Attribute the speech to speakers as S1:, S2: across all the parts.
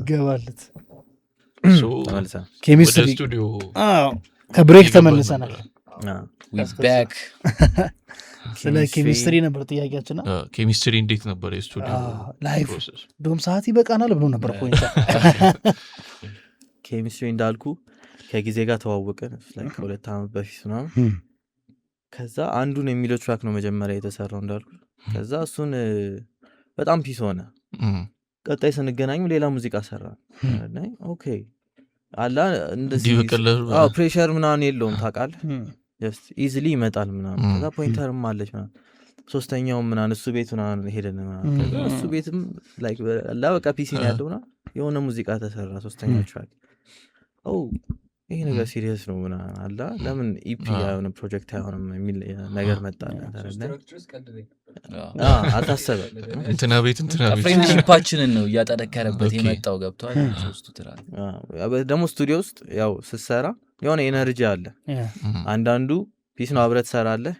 S1: ገባለት
S2: ኬሚስትሪ
S1: ስቱዲዮ ከብሬክ ተመልሰናል።
S3: ባክ
S1: ስለ ኬሚስትሪ ነበር ጥያቄያችን።
S2: ኬሚስትሪ እንዴት ነበር የስቱዲዮ
S1: ላይፍ? ዶም ሰዓት ይበቃናል ብሎ ነበር ፖይንት።
S4: ኬሚስትሪ እንዳልኩ ከጊዜ ጋር ተዋወቀን ከ2 ዓመት በፊት ነው። ከዛ አንዱን የሚለው ትራክ ነው መጀመሪያ የተሰራው እንዳልኩ። ከዛ እሱን በጣም ፒስ ሆነ። ቀጣይ ስንገናኝ ሌላ ሙዚቃ ሰራን። ኦኬ አላ እንደዚህ ፕሬሸር ምናምን የለውም ታውቃለህ፣ ጀስት ኢዚሊ ይመጣል ምናምን። ከዛ ፖይንተርም አለች ምናምን። ሶስተኛው ምናምን እሱ ቤት ምናምን ሄደን ምናምን ከዛ እሱ ቤትም ላይክ በቃ ፒሲ ነው ያለውና የሆነ ሙዚቃ ተሰራ ሶስተኛው ትራክ። ይሄ ነገር ሲሪየስ ነው ምናምን አላ ለምን ኢፒ ያውን ፕሮጀክት አይሆንም የሚል ነገር መጣለ። አታሰበ
S2: እንትና ቤት
S3: ፍሬንድሺፓችንን ነው እያጠነከረበት የመጣው ገብቷል። ሶስቱ ትራክ
S4: ደግሞ ስቱዲዮ ውስጥ ያው ስትሰራ የሆነ ኤነርጂ አለ። አንዳንዱ ፒስ ነው አብረት ሰራለህ፣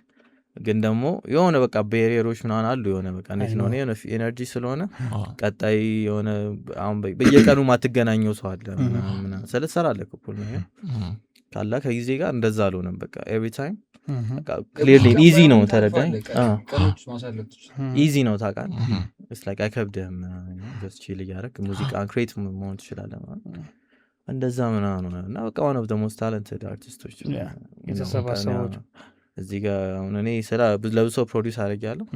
S4: ግን ደግሞ የሆነ በቃ ቤሪየሮች ምናምን አሉ። የሆነ በቃ እንዴት ነው የሆነ ኤነርጂ ስለሆነ ቀጣይ የሆነ አሁን በየቀኑ ማትገናኘው ሰው አለ ምናምን ስለተሰራለህ ኩል ነው ካላ ከጊዜ ጋር እንደዛ አልሆነም። በቃ ኤቭሪ ታይም በቃ ክሊርሊ ኢዚ ነው ተረዳኝ። ኢዚ ነው ታውቃለህ። it's like አይከብድህም። just chill እያደረክ ሙዚቃ ክሬት መሆን ትችላለህ ማለት እንደዛ ምናምን ነው። እና በቃ one of the most talented artists እዚህ ጋር አሁን እኔ ስራ ለብዙ ሰው ፕሮዲውስ አድርጌያለሁ።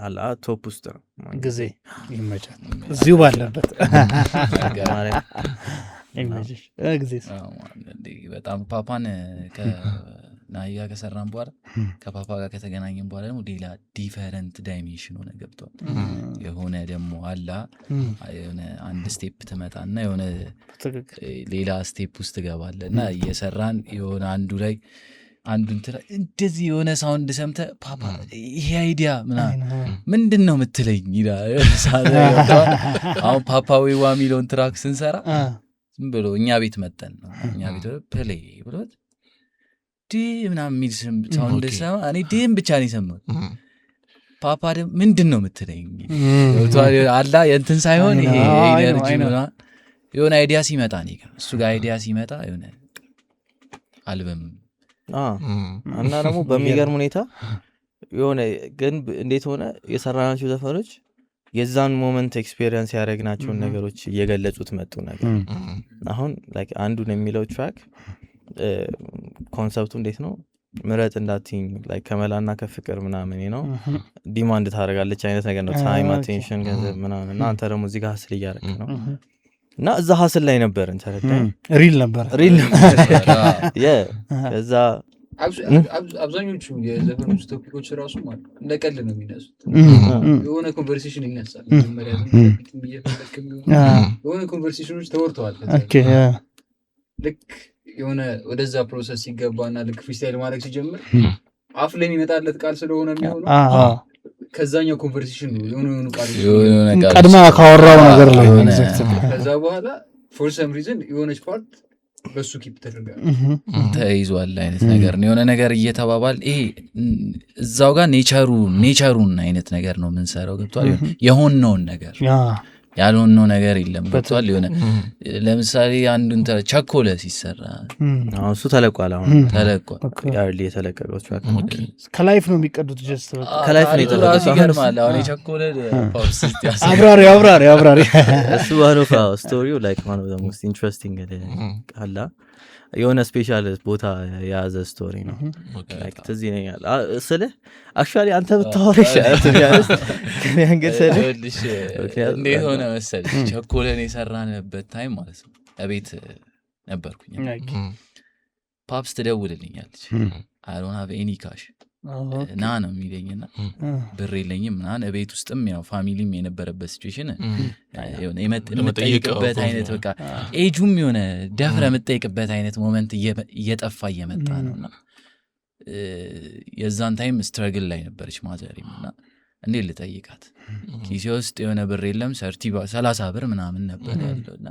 S4: አላ ቶፕ ውስጥ ነው
S1: ጊዜ ይመቻል እዚሁ ባለበት ይመችሽ ጊዜ
S3: በጣም ፓፓን ከናያ ከሰራን በኋላ ከፓፓ ጋር ከተገናኘን በኋላ ደግሞ ሌላ ዲፈረንት ዳይሜንሽን ሆነ ገብቷል። የሆነ ደግሞ አላ የሆነ አንድ ስቴፕ ትመጣና የሆነ ሌላ ስቴፕ ውስጥ ገባለና እየሰራን የሆነ አንዱ ላይ አንዱን እንደዚህ የሆነ ሳውንድ ሰምተህ ፓፓ ይሄ አይዲያ ምንድን ነው የምትለኝ ይላል። አሁን ፓፓ ዌዋ የሚለውን ትራክ ስንሰራ ዝም ብሎ እኛ ቤት መጠን ነው እኛ ቤት ፕሌይ ብሎት ምናምን የሚል ሳውንድ ሰማ። እኔ ዲም ብቻ ነው የሰማሁት። ፓፓ ደግሞ ምንድን ነው የምትለኝ አላ የእንትን ሳይሆን ይሄ ኤነርጂ የሆነ አይዲያ ሲመጣ እሱ ጋር አይዲያ ሲመጣ የሆነ አልበም
S4: እና ደግሞ በሚገርም ሁኔታ የሆነ ግን እንዴት ሆነ የሰራናቸው ዘፈኖች የዛን ሞመንት ኤክስፒሪየንስ ያደረግናቸውን ነገሮች እየገለጹት መጡ ነገር። አሁን ላይክ አንዱን የሚለው ትራክ ኮንሰፕቱ እንዴት ነው ምረጥ እንዳትኝ ላይክ ከመላና ከፍቅር ምናምን ነው ዲማንድ ታደርጋለች አይነት ነገር ነው። ታይም አቴንሽን ገንዘብ ምናምን እና አንተ ደግሞ እዚህ ጋር ሀስል እያደረግህ ነው እና እዛ ሀስል ላይ ነበርን ተረዳኝ። ሪል ነበር ከዛ
S5: አብዛኞቹ የዘፈኖች ቶፒኮች ራሱ ማለት እንደ ቀልድ ነው የሚነሱት። የሆነ ኮንቨርሴሽን ይነሳል መጀመሪያ የሆነ ኮንቨርሴሽኖች ተወርተዋል። ልክ የሆነ ወደዛ ፕሮሰስ ሲገባና ልክ ፍሪስታይል ማድረግ ሲጀምር አፍ ላይ የሚመጣለት ቃል ስለሆነ የሚሆነው ከዛኛው ኮንቨርሴሽን ነው የሆነ ቃል
S1: ቀድማ ካወራው ነገር ላይ
S5: ከዛ በኋላ ፎር ሰም ሪዝን የሆነች ፓርት በሱ ኪፕ
S3: ተይዟል አይነት ነገር ነው። የሆነ ነገር እየተባባል ይሄ እዛው ጋር ኔቸሩን አይነት ነገር ነው የምንሰራው ገብቷል። የሆነውን ነገር ያልሆነው ነገር የለም ገብቷል። የሆነ ለምሳሌ አንዱን ቸኮለ ሲሰራ
S4: እሱ ተለቋል። አሁን ተለቋል ያርሊ የተለቀቀው
S1: ከላይፍ ነው የሚቀዱት ጀስት
S4: ከላይፍ ነው የተለቀቀው።
S3: ይገርማል። አሁን የቸኮለ ፓውስት
S1: አብራሪ
S4: እሱ ዋኖ ስቶሪው ላይክ one of the most interesting አላ የሆነ ስፔሻል ቦታ የያዘ ስቶሪ ነው። ላይክ ትዝ ይለኛል ስለ አክቹዋሊ አንተ ብታወራሽ
S3: እንዴት ሆነ መሰለሽ ቸኮለን የሰራንበት ታይም ማለት ነው እቤት ነበርኩኝ። ፓፕስ ትደውልልኛለች I don't have any cash ና ነው የሚለኝና ብር የለኝም ምናምን እቤት ውስጥም ያው ፋሚሊም የነበረበት ሲቹዌሽን የሆነ የመጠየቅበት አይነት በቃ ኤጁም የሆነ ደፍረ የምጠይቅበት አይነት ሞመንት እየጠፋ እየመጣ ነውና የዛን ታይም ስትራግል ላይ ነበረች ማዘሪምና እንዴት ልጠይቃት ኪሴ ውስጥ የሆነ ብር የለም 30 ብር ምናምን ነበር ያለውና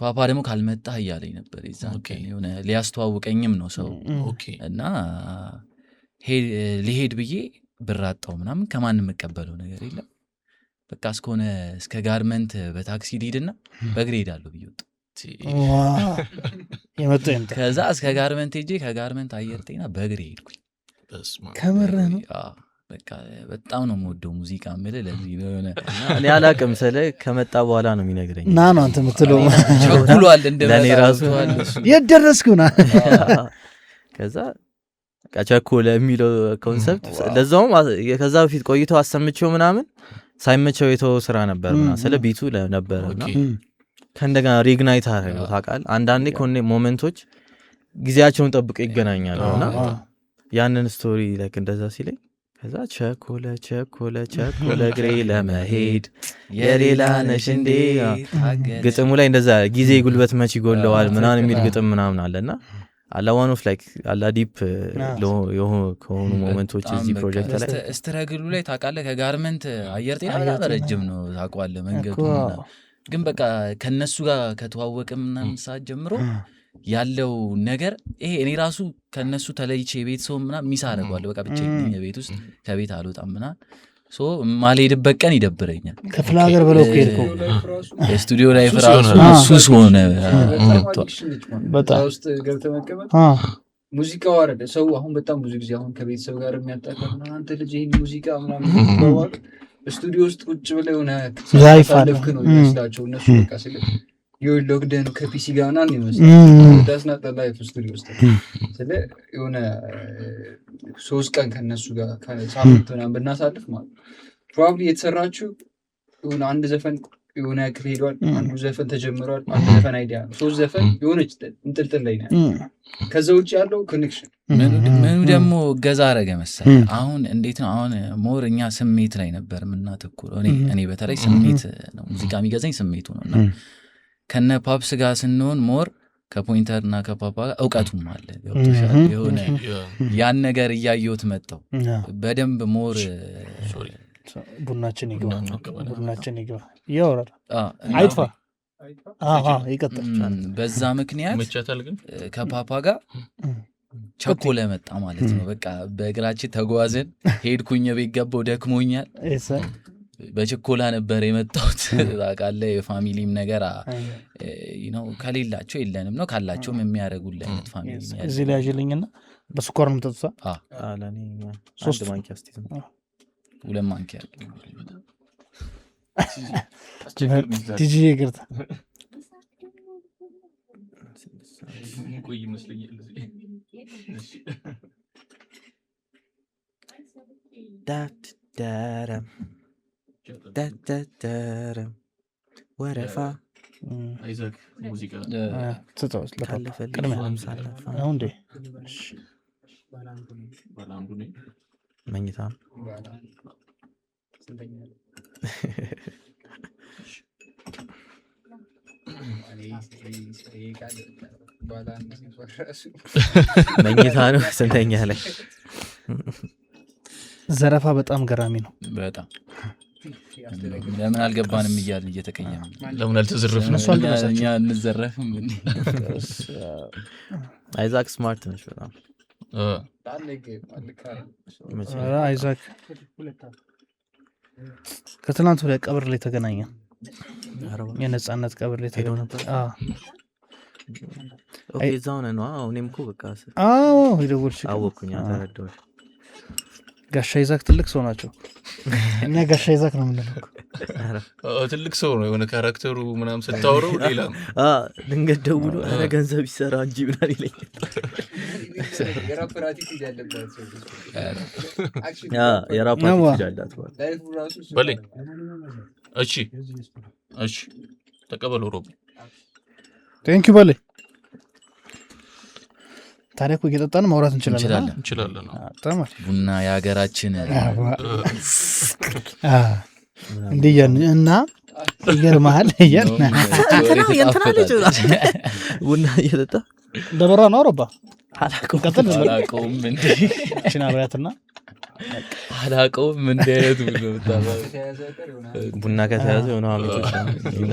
S3: ፓፓ ደግሞ ካልመጣህ እያለኝ ነበር የዛን ቀን የሆነ ሊያስተዋውቀኝም ነው ሰው እና ሊሄድ ብዬ ብራጣው ምናምን ከማንም የምቀበለው ነገር የለም በቃ እስከ ጋርመንት በታክሲ ሊሄድና በእግሬ ሄዳለሁ ብዬ ወጣሁ ከዛ እስከ ጋርመንት ሄጄ ከጋርመንት አየር ጤና በእግሬ ሄድኩኝ
S1: ከምርህ ነው
S3: በቃ በጣም ነው የምወደው ሙዚቃ የምልህ ለዚህ የሆነ
S4: እኔ አላቅም ስለ ከመጣ በኋላ ነው የሚነግረኝ
S1: ና ነው አንተ የምትለው
S3: ቸኩሏል
S4: ለእኔ ራሱ
S1: የት ደረስኩ ና
S4: ከዛ ቸኮለ የሚለው ኮንሰፕት ለዛውም ከዛ በፊት ቆይተው አሰምቼው ምናምን ሳይመቸው የተወው ስራ ነበርና ስለ ቢቱ ነበርና ከእንደገና ሪግናይት አደረገው ታውቃለህ አንዳንዴ ኮኔ ሞመንቶች ጊዜያቸውን ጠብቀው ይገናኛሉና ያንን ስቶሪ ላይክ እንደዛ ሲለኝ ከዛ ቸኮለ እግሬ ለመሄድ የሌላ ነሽ እንዴ ግጥሙ ላይ እንደዛ ጊዜ ጉልበት መች ይጎለዋል ምናምን የሚል ግጥም ምናምን አለና አላዋን ኦፍ ላይክ አላ ዲፕ ከሆኑ ሞመንቶች እዚህ ፕሮጀክት ላይ
S3: ስትረግሉ ላይ ታውቃለህ ከጋርመንት አየር ጤና በጣም ረጅም ነው ታውቀዋለህ መንገዱ ግን በቃ ከነሱ ጋር ከተዋወቅም ምናምን ሰዓት ጀምሮ ያለው ነገር ይሄ እኔ ራሱ ከነሱ ተለይቼ የቤት ሰው ምናምን ሚስ አደርገዋለሁ በቃ ብቻዬን የቤት ውስጥ ከቤት አልወጣም ምናምን ማልሄድበት ቀን ይደብረኛል
S1: ክፍለ ሀገር ብለው ከሄድከው
S3: የስቱዲዮ ላይ ፍራሱ ሱስ ሆነ
S1: በጣም
S5: ውስጥ ገብተህ መቀመጥ ሙዚቃው አረደ ሰው አሁን በጣም ብዙ ጊዜ አሁን ከቤተሰብ ጋር የሚያጣቀም አንተ ልጅ ይሄን ሙዚቃ ምናምን ባዋቅ ስቱዲዮ ውስጥ ቁጭ ብለው ሆነ ሳይፋለፍክ ነው ይመስላቸው እነሱ በቃ ስለ you're logged in ከፒሲ ጋር ምናምን ይመስላል that's not the life ስቱዲዮ ውስጥ ስለ የሆነ 3 ቀን ከነሱ ጋር ሳምንት ምናምን ብናሳልፍ ማለት probably የተሰራችሁ የሆነ አንድ ዘፈን የሆነ ያክል ሄዷል አንዱ ዘፈን ተጀምሯል አንዱ ዘፈን አይዲያ ነው 3 ዘፈን የሆነች እንጥልጥል ላይ ነው ከዛ ውጭ ያለው ኮኔክሽን
S3: ምኑ ደግሞ ገዛ አረገ መሰለህ አሁን እንዴት ነው አሁን ሞር እኛ ስሜት ላይ ነበር የምናተኩረው እኔ በተለይ ስሜት ነው ሙዚቃ የሚገዛኝ ስሜቱ ነውና ከነ ፓፕስ ጋር ስንሆን ሞር ከፖይንተርና ከፓፓ ጋር እውቀቱም አለ ገብቶሻል የሆነ ያን ነገር እያየሁት መጣው በደንብ ሞር
S1: ቡናችን ይግባ ያወራል አይጥፋ ይቀጥል
S3: በዛ ምክንያት ከፓፓ ጋር ቸኮለ መጣ ማለት ነው በቃ በእግራችን ተጓዘን ሄድኩኝ ቤት ገባሁ ደክሞኛል በችኮላ ነበር የመጣሁት ታውቃለህ የፋሚሊም ነገር ከሌላቸው የለንም ነው ካላቸውም የሚያደርጉልህ አይነት ፋሚሊ
S1: እዚህ ላይ ያዥልኝና በስኳር ነው የምጠጡት
S4: ለእኔ 3 ማንኪያ እስቲ
S3: 2 ማንኪያ
S1: ቲጂ ይቅርታ
S4: ወረፋ
S2: አይዛክ ሙዚቃ
S1: ተጣውስ ለቀድመ አሁን ዴ ባላንዱ ነኝ
S4: መኝታ መኝታ ነው ስንተኛ ላይ
S1: ዘረፋ በጣም ገራሚ ነው
S3: በጣም ለምን አልገባንም እያልን እየተቀየምን
S2: ለምን አልተዘረፍንም
S3: እኛ እንዘረፍም
S4: አይዛክ ስማርት ነሽ በጣም
S1: አይዛክ ከትናንት ወዲያ ቀብር ላይ ተገናኘን የነጻነት ቀብር ላይ ተገናኘን
S4: ኦኬ እዛው ነው እኔም እኮ በቃ
S1: ይደውልሽ
S4: አወኩኝ ተረዳሁሽ
S1: ጋሻ ይዛክ ትልቅ ሰው ናቸው እኛ ጋሻ ይዛክ ነው የምንለው
S2: ትልቅ ሰው ነው የሆነ ካራክተሩ ምናምን ስታወረው ሌላ ነው
S4: ድንገት ደውሎ አረ ገንዘብ ይሰራ እንጂ ምናምን ይለኛል
S5: የራፕራቲክ ይዳለበት
S4: የራፕራቲክ ይዳላት
S2: በለኝ እሺ ተቀበለው ሮብ
S1: ቴንክ ዩ በለኝ ታዲያ እኮ እየጠጣን ማውራት
S2: እንችላለን
S3: ቡና የሀገራችን
S1: እንዲህ እና ይገርምሃል
S4: ቡና እየጠጣ
S1: ደበራ ነው ረባ
S3: አላውቀውም
S1: ችና ብያትና
S3: አላውቀውም እንደ አይነቱ ነው
S4: ቡና ከተያዘ የሆነ አሜቶች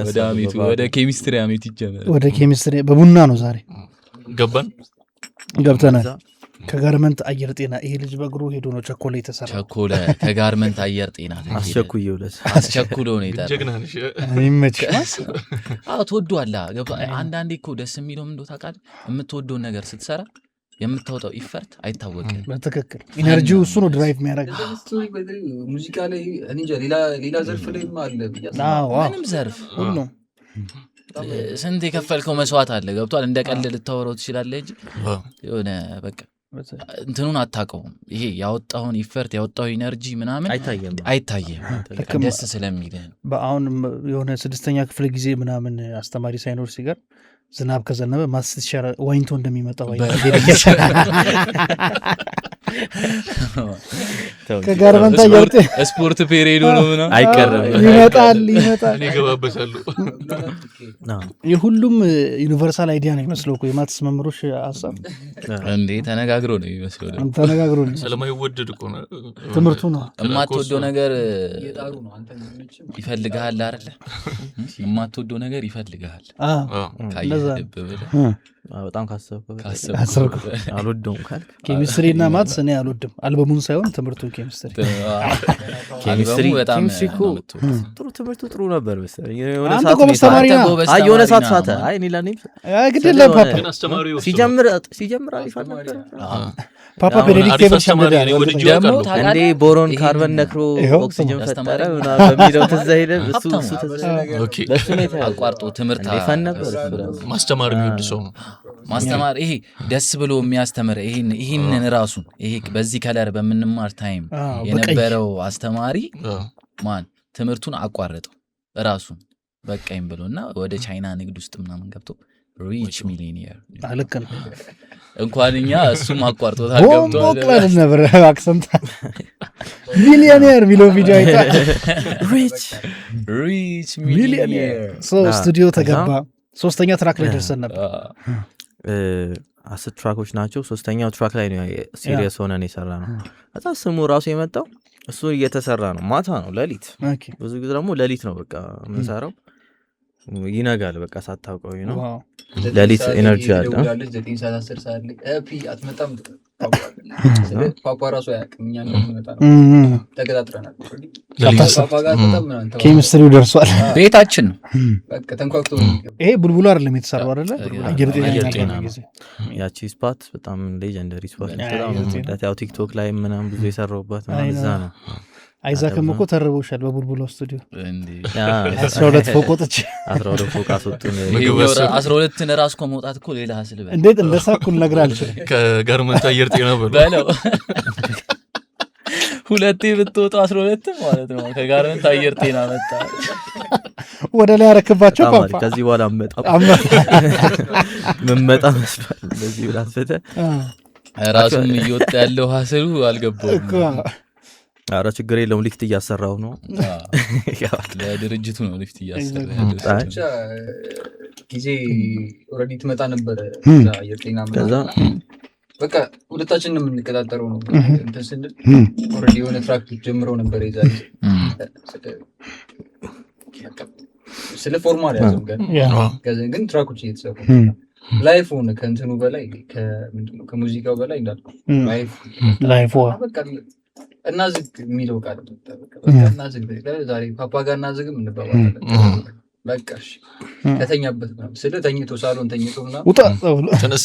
S3: ወደ አሜቱ ወደ ኬሚስትሪ አሜት ይጀመራል።
S1: ወደ ኬሚስትሪ በቡና ነው ዛሬ ገብተናል። ከጋርመንት አየር ጤና ይሄ ልጅ በእግሩ ሄዶ ነው ቸኮላ የተሰራ
S3: ቸኮላ ከጋርመንት አየር ጤና አስቸኩሎ ነው የጠራው።
S1: ይመችሽ።
S3: አዎ ትወደዋለህ። አንዳንዴ እኮ ደስ የሚለው ምን እንደው ታውቃለህ፣ የምትወደውን ነገር ስትሰራ የምታወጣው ኢፈርት አይታወቅም።
S1: በትክክል ኢነርጂው እሱ ነው ድራይቭ የሚያደርግ።
S5: ሙዚቃ ላይ እንጃ ሌላ ዘርፍ ላይ አለ
S3: ምንም ዘርፍ ሁሉም ስንት የከፈልከው መስዋዕት አለ። ገብቷል። እንደ ቀልድ ልታወራው ትችላለህ እንጂ የሆነ በቃ እንትኑን አታውቀውም። ይሄ ያወጣውን ኢፈርት ያወጣው ኢነርጂ ምናምን አይታየም ደስ ስለሚልህ።
S1: በአሁን የሆነ 6ኛ ክፍለ ጊዜ ምናምን አስተማሪ ሳይኖር ሲገር ዝናብ ከዘነበ ማስተሻራ ዋይንቶ እንደሚመጣ ከጋርመንት አየርጤ
S3: ስፖርት ፔሬዶ ነው ምናምን
S4: አይቀርም
S1: ይመጣል
S2: እኔ ገባበታለሁ።
S1: የሁሉም ዩኒቨርሳል አይዲያ ነው የሚመስለው እኮ የማትስ መምህሮች ሀሳብ
S3: እንዴ ተነጋግሮ ነው የሚመስለው።
S1: ተነጋግሮ ነው
S2: ስለማይወደድ እኮ ነው
S1: ትምህርቱ ነው።
S3: የማትወደው ነገር ይፈልግሃል አይደለ? የማትወደው ነገር ይፈልግሃል።
S4: በጣም ካሰብኩ አልወደውም ካልክ
S1: ኬሚስትሪ እና ማትስ እኔ አልወድም። አልበሙን ሳይሆን ትምህርቱን ኬሚስትሪ
S3: በጣም
S4: ጥሩ ትምህርቱ ጥሩ ነበር መሰለኝ። የሆነ ሰዓት ሳተ አይ እኔ ለኔ
S1: ግድለ
S4: ሲጀምር አሪፍ ነበር።
S1: ፓፓ ቤኔዲክት
S4: እንዴ ቦሮን ካርበን ነክሮ ኦክሲጅን ፈጠረ ምናምን በሚለው ትዝ አይልም? እሱ ለሱ ነው
S3: አቋርጦ ትምህርት
S4: አይፈን ነበር።
S2: ማስተማር የሚወድ ሰው ነው
S3: ማስተማር። ይሄ ደስ ብሎ የሚያስተምር ይሄንን ራሱ ይሄ በዚህ ከለር በምንማር ታይም የነበረው አስተማሪ ማን ትምህርቱን አቋረጠው ራሱን በቃኝ ብሎና ወደ ቻይና ንግድ ውስጥ ምናምን ገብቶ ሪች ሚሊዮኒየር
S1: አለከ ነው።
S3: እንኳን እኛ እሱም አቋርጦታል ገብቷል።
S1: ወቅላል ነበር አክሰንት ሚሊዮኒየር ሚሎ ቪዲዮ አይታ
S3: ሪች ሚሊዮኒየር
S1: ስቱዲዮ ተገባ። 3ኛ ትራክ ላይ ደርሰን ነበር።
S4: 10 ትራኮች ናቸው። 3ኛው ትራክ ላይ ነው ሲሪየስ ሆነን የሰራ ነው። በጣም ስሙ ራሱ የመጣው እሱ እየተሰራ ነው። ማታ ነው ሌሊት። ብዙ ጊዜ ደግሞ ሌሊት ነው በቃ የምንሰራው። ይነጋል በቃ ሳታውቀው ነው ሌሊት ኤነርጂ አለ።
S5: 9 ሰዓት 10 ሰዓት ላይ አትመጣም ፓፓ ራሱ አያውቅም። እኛ እንደምንመጣ ነው ተገጣጥረናል።
S1: ኬሚስትሪው ደርሷል።
S3: ቤታችን ነው
S5: በቃ ተንኳክቶ።
S1: ይሄ ቡልቡሉ አይደለም የተሰራው አይደለ?
S4: ያቺ ስፓት በጣም ሌጀንደሪ ስፓት ነው። ያው ቲክቶክ ላይ ምናምን ብዙ የሰራውባት ማለት እዛ ነው።
S1: አይዛክም እኮ ተርቦሻል በቡልቡሎ ስቱዲዮ እንዴ 12 ፎቅ ወጥቼ
S4: 12 ፎቅ አስወጡን።
S3: 12ን ራስ እኮ መውጣት እኮ ሌላ ሐስል በል
S1: እንዴት እንደሳኩል ነግራልሽ
S2: ከጋርመንት አየር ጤና በለው
S3: ሁለቴ ብትወጣ 12 ማለት ነው። ከጋርመንት አየር ጤና መጣ
S1: ወደ ላይ ያረክባቸው ፓፓ
S4: ከዚህ በኋላ መመጣ መስሏል። እንደዚህ ብላስፈተ
S3: ራሱም እየወጣ ያለው ሐስሉ አልገባውም።
S4: አረ ችግር የለውም ሊፍት እያሰራው ነው።
S3: ለድርጅቱ ነው ሊፍት እያሰራ ያለው።
S5: ጊዜ ኦልሬዲ ትመጣ ነበር አየር ጤና ከዛ በቃ ሁለታችን ነው የምንቀጣጠረው ነው እንትን ስንል ኦልሬዲ የሆነ ትራክ ጀምረው ነበር ይዛል ስለ ፎርማል ያዘው ግን ትራኮች እየተሰሩ ላይፍ ሆነ ከእንትኑ በላይ ከምንድነው ከሙዚቃው በላይ እንዳልኩ
S1: ላይፍ
S5: በቃ እና ዝግ የሚለው ቃል በቃ እና ዝግ ዛሬ ፓፓ ጋር እና ዝግም እንባባላለን። በቃ እሺ ከተኛበት ነው ስለ ተኝቶ ሳሎን ተኝቶ ምናምን
S1: ውጣ
S2: ተነስ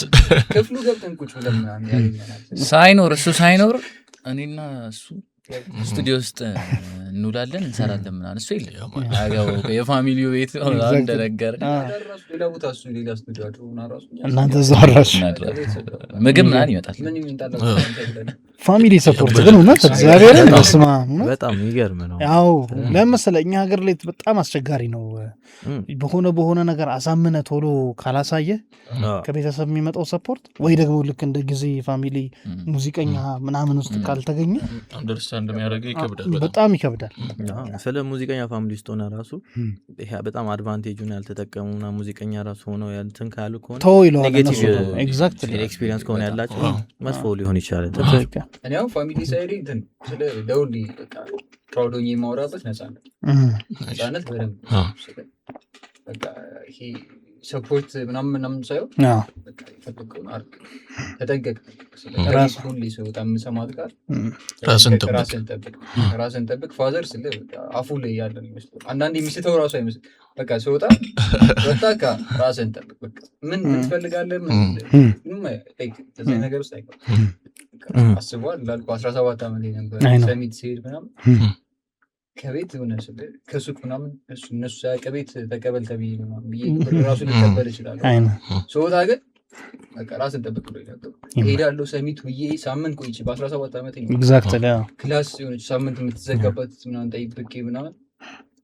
S5: ክፍሉ ገብተን ቁጭ ብለን ምናምን ያገኛናል።
S3: ሳይኖር እኔና እሱ ስቱዲዮ ውስጥ እንውላለን እንሰራለን ምናምን እሱ የለም አጋው የፋሚሊው ቤት አንድ ነገር
S5: ሌላ ቦታ እሱ ሌላ ስቱዲዮ አድሮና ራሱ
S1: እናንተ ዛራሽ
S3: ምግብ ምናምን ይመጣል።
S5: ምን ይመጣል
S1: ፋሚሊ ሰፖርት ግን እውነት እግዚአብሔርን መስማ
S4: በጣም ይገርም ነው።
S1: ያው ለምሳሌ እኛ ሀገር ላይ በጣም አስቸጋሪ ነው። በሆነ ነገር አሳምነ ቶሎ ካላሳየ ከቤተሰብ የሚመጣው ሰፖርት ወይ ደግሞ ልክ እንደ ጊዜ ፋሚሊ ሙዚቀኛ ምናምን ውስጥ ካልተገኘ
S2: አንደርስታንድ የሚያደርገው ይከብዳል፣
S1: በጣም ይከብዳል።
S4: ስለ ሙዚቀኛ ፋሚሊ ውስጥ ሆነ ራሱ ይሄ በጣም አድቫንቴጁን ያልተጠቀሙና ሙዚቀኛ ራሱ ሆነው ያንተን ካሉ ከሆነ
S1: ተው ይለዋል።
S4: ኔጌቲቭ
S1: ኤግዛክትሊ
S4: ኤክስፒሪየንስ ከሆነ ያላቸው መጥፎ ሊሆን ይችላል።
S5: እኔ አሁን ፋሚሊ ሳይድ እንትን ስለ ደውል በቃ ፕራውድ ሆኜ የማወራበት ነፃነት በደንብ በቃ ይሄ ሰፖርት ምናምን ሳይሆን በቃ የፈለገውን አድርግ ተጠንቀቅ። ሁሌ ስወጣ የምሰማት ቃል ራስን ጠብቅ ፋዘር ስለ አፉ ላይ ያለ ይመስለው አንዳንድ የሚስተው ራሱ አይመስል በቃ ስወጣ በቃ ራስን ጠብቅ በቃ ምን ትፈልጋለህ ነገር ውስጥ አስቧል ላልኩ 17 ዓመት ነበር ሰሚት ሲሄድ ምናምን ከቤት ሆነ ከሱቅ ምናምን እነሱ ከቤት ተቀበል ተብዬ ምናምን ራሱ ሊቀበል ይችላል። ስወጣ ግን በቃ ራስን ጠብቅ ብሎ ይላል። እሄዳለሁ ሰሚት ብዬ ሳምንት ቆይቼ በ17 ዓመት ክላስ የሆነች ሳምንት የምትዘጋበት ምናምን ጠይቄ ምናምን